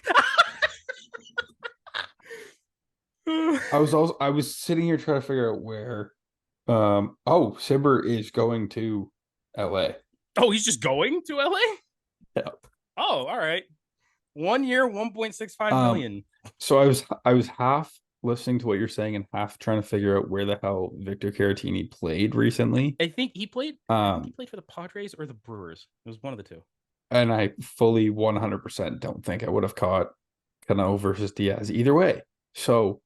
I was sitting here trying to figure out where. Sibber is going to LA. Oh, he's just going to LA? Yep. Oh, all right. 1 year, 1.65 million. So I was half listening to what you're saying and half trying to figure out where the hell Victor Caratini played recently. I think he played for the Padres or the Brewers. It was one of the two. And I fully 100% don't think I would have caught Cano versus Diaz either way. So,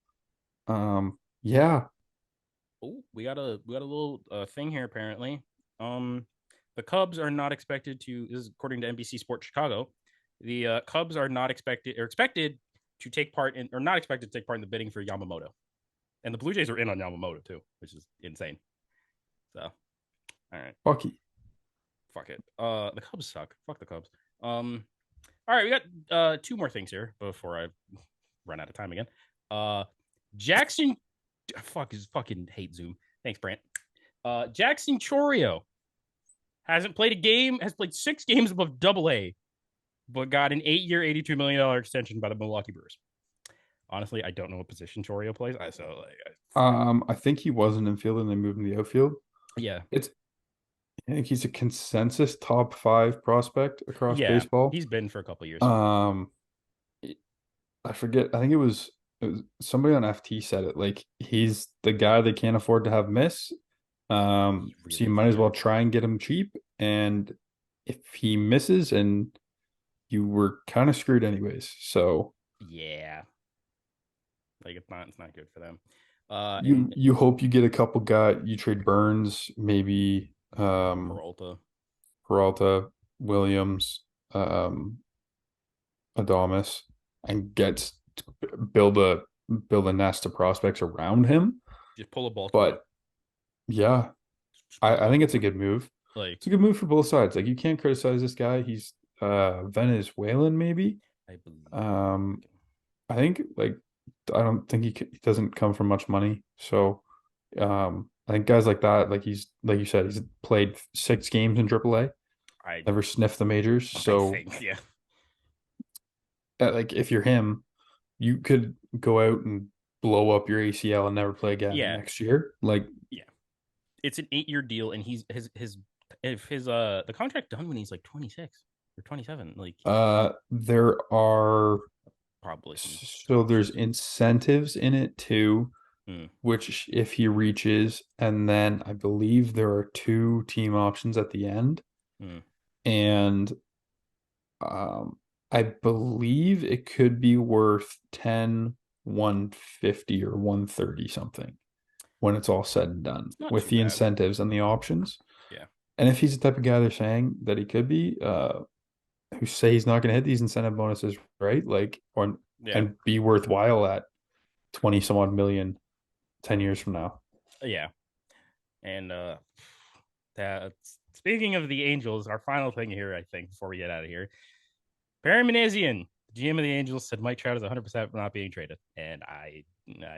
yeah. Oh, we got a little thing here apparently. The Cubs are not expected to. This is according to NBC Sports Chicago. The Cubs are not expected to take part in, or not expected to take part in the bidding for Yamamoto, and the Blue Jays are in on Yamamoto too, which is insane. So, all right, Fuck it. The Cubs suck. Fuck the Cubs. All right, we got 2 more things here before I run out of time again. Jackson, fucking hate Zoom. Thanks, Brant. Jackson Chorio hasn't played a game, has played 6 games above AA, but got an 8-year, $82 million extension by the Milwaukee Brewers. Honestly, I don't know what position Chorio plays. I think he was an infield and they moved him to the outfield. Yeah. I think he's a consensus top 5 prospect across baseball. He's been for a couple years. I forget. I think it was somebody on FT said it. Like he's the guy they can't afford to have miss. So you might as well try and get him cheap. And if he misses, and you were kind of screwed anyways. So yeah, like it's not good for them. You hope you get a couple guys. You trade Burns, maybe Peralta, Williams, Adames, and build a nest of prospects around him. Just pull a ball. But yeah, I think it's a good move. Like it's a good move for both sides. Like you can't criticize this guy. He's Venezuelan, maybe. I believe. I think I don't think he doesn't come from much money. So I think guys like that, like you said, he's played 6 games in AAA. I never sniffed the majors. So yeah. Like if you're him, you could go out and blow up your ACL and never play again next year. Like it's an 8-year deal, and he's the contract done when he's like 26 or 27. Like there are probably there's incentives in it too, which if he reaches, and then I believe there are 2 team options at the end, and I believe it could be worth 10, 150 or 130 something when it's all said and done with the incentives and the options. Yeah. And if he's the type of guy they're saying that he could be, who say he's not going to hit these incentive bonuses, right? Like, and be worthwhile at 20 some odd million 10 years from now. Yeah. And speaking of the Angels, our final thing here, I think, before we get out of here, Barry Manassian, the GM of the Angels, said Mike Trout is 100% not being traded. And I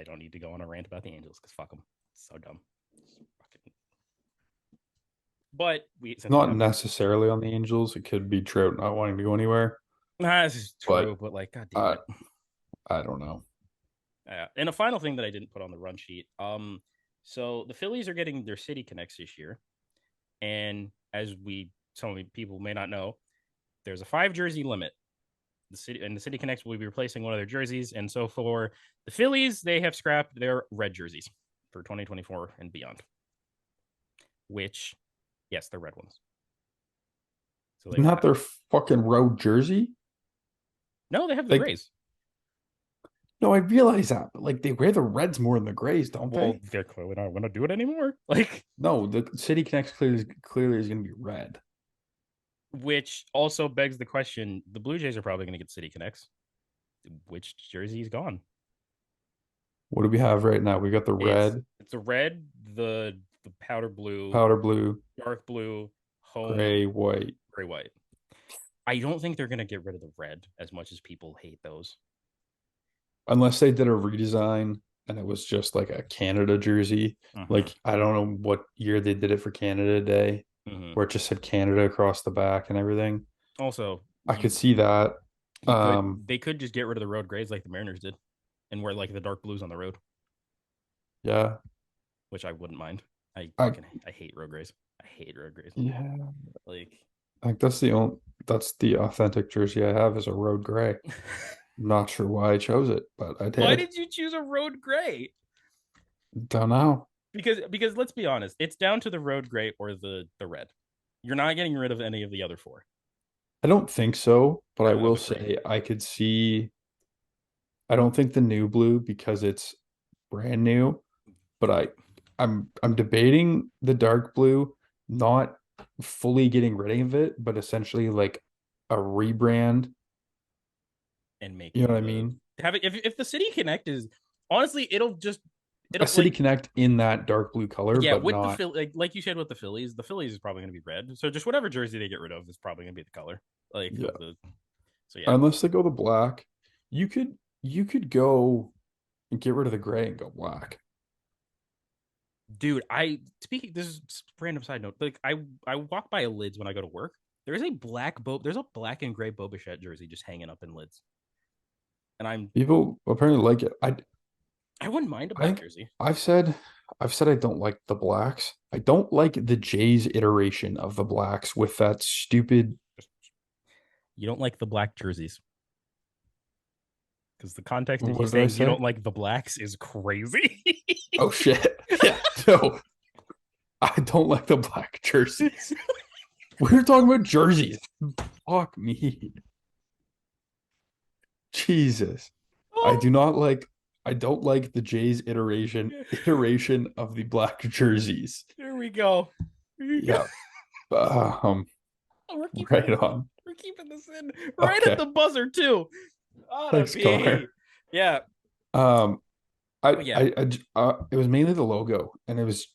don't need to go on a rant about the Angels because fuck them. It's so dumb. But not necessarily on the Angels. It could be Trout not wanting to go anywhere. This is true, but like, God damn it. I don't know. And a final thing that I didn't put on the run sheet. So the Phillies are getting their City Connects this year. And as we so many people may not know, there's a 5 jersey limit. The City Connects will be replacing one of their jerseys, and so for the Phillies, they have scrapped their red jerseys for 2024 and beyond. Which, yes, they're red ones. So Isn't that their fucking road jersey? No, they have the grays. No, I realize that, but like they wear the reds more than the grays, don't they? They're clearly not going to do it anymore. Like, no, the City Connects clearly is going to be red. Which also begs the question: the Blue Jays are probably going to get City Connects. Which jersey is gone? What do we have right now? We got the red. It's a red, the powder blue, dark blue, home, gray, white. I don't think they're going to get rid of the red as much as people hate those. Unless they did a redesign and it was just like a Canada jersey. Like, I don't know what year they did it for Canada Day, where it just said Canada across the back and everything. Also, I could see that. They could just get rid of the road grays like the Mariners did and wear like the dark blues on the road. Yeah. Which I wouldn't mind. I hate road grays. I hate road grays. Yeah. Like, I think that's the authentic jersey I have is a road gray. I'm not sure why I chose it, but I did. Why did you choose a road gray? Don't know. Because let's be honest, it's down to the road gray or the red. You're not getting rid of any of the other 4. I don't think so, but I will say I could see. I don't think the new blue because it's brand new, but I'm debating the dark blue, not fully getting rid of it, but essentially like a rebrand. And make you know what I mean? Have it if the City Connect is honestly, it'll a City Connect in that dark blue color. Yeah, but with not... like you said with the Phillies is probably going to be red. So just whatever jersey they get rid of is probably going to be the color. Like, yeah. So yeah, unless they go the black, you could go and get rid of the gray and go black. Dude, this is a random side note. Like I walk by a Lids when I go to work. There's a black and gray Bo Bichette jersey just hanging up in Lids. And people apparently like it. I wouldn't mind a black jersey. I've said I don't like the blacks. I don't like the Jays iteration of the blacks with that stupid. You don't like the black jerseys. Because the context of you saying you don't like the blacks is crazy. Oh shit. Yeah. No. I don't like the black jerseys. We're talking about jerseys. Fuck me. Jesus. Oh. I don't like the Jays iteration of the black jerseys. Here we go. Yeah. Right on. We're keeping this in right at the buzzer too. Thanks, Konnor. Yeah. It was mainly the logo, and it was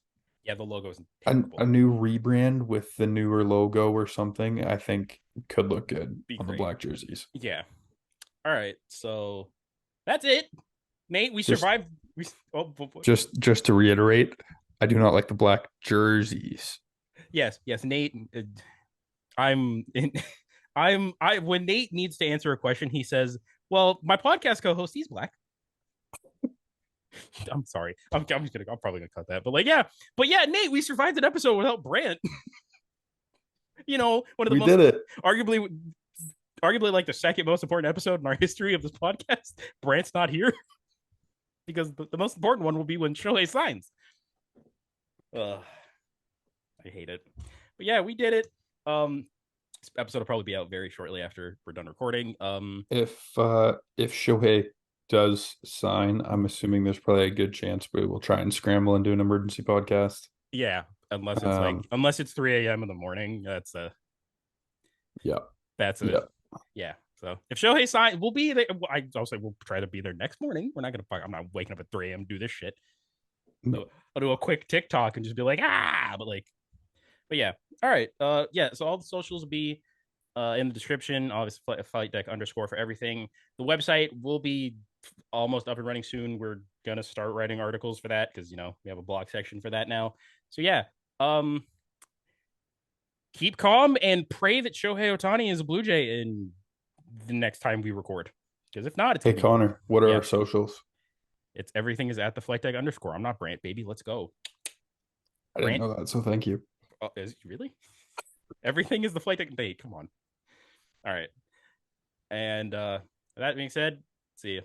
the logo is a new rebrand with the newer logo or something. I think could look good on the black jerseys. Yeah. All right, so that's it, Nate. We survived. Just to reiterate, I do not like the black jerseys. Yes, Nate. When Nate needs to answer a question, he says, "Well, my podcast co-host, he's black." I'm sorry. I'm probably gonna cut that. But Nate, we survived an episode without Brant. One of the did it. Arguably like the second most important episode in our history of this podcast. Brant's not here because the most important one will be when Shohei signs. I hate it. But yeah, we did it. This episode will probably be out very shortly after we're done recording. If Shohei does sign, I'm assuming there's probably a good chance we will try and scramble and do an emergency podcast. Yeah, unless it's 3 a.m. in the morning. That's yeah. So if Shohei signs, we'll be there. I'll say we'll try to be there next morning. I'm not waking up at 3 a.m. to do this shit. So I'll do a quick TikTok and just be like, but yeah. All right. So all the socials will be in the description. Obviously, flight deck _ for everything. The website will be almost up and running soon. We're gonna start writing articles for that because we have a blog section for that now. So yeah. Keep calm and pray that Shohei OHTANI is a Blue Jay in the next time we record. Because if not, it's hey Konnor, what are our socials? It's everything is at the flight deck _ I'm not Brant, baby. Let's go. I didn't know that, so thank you. Is it really? Everything is the flight deck. Come on. All right. And that being said, see you.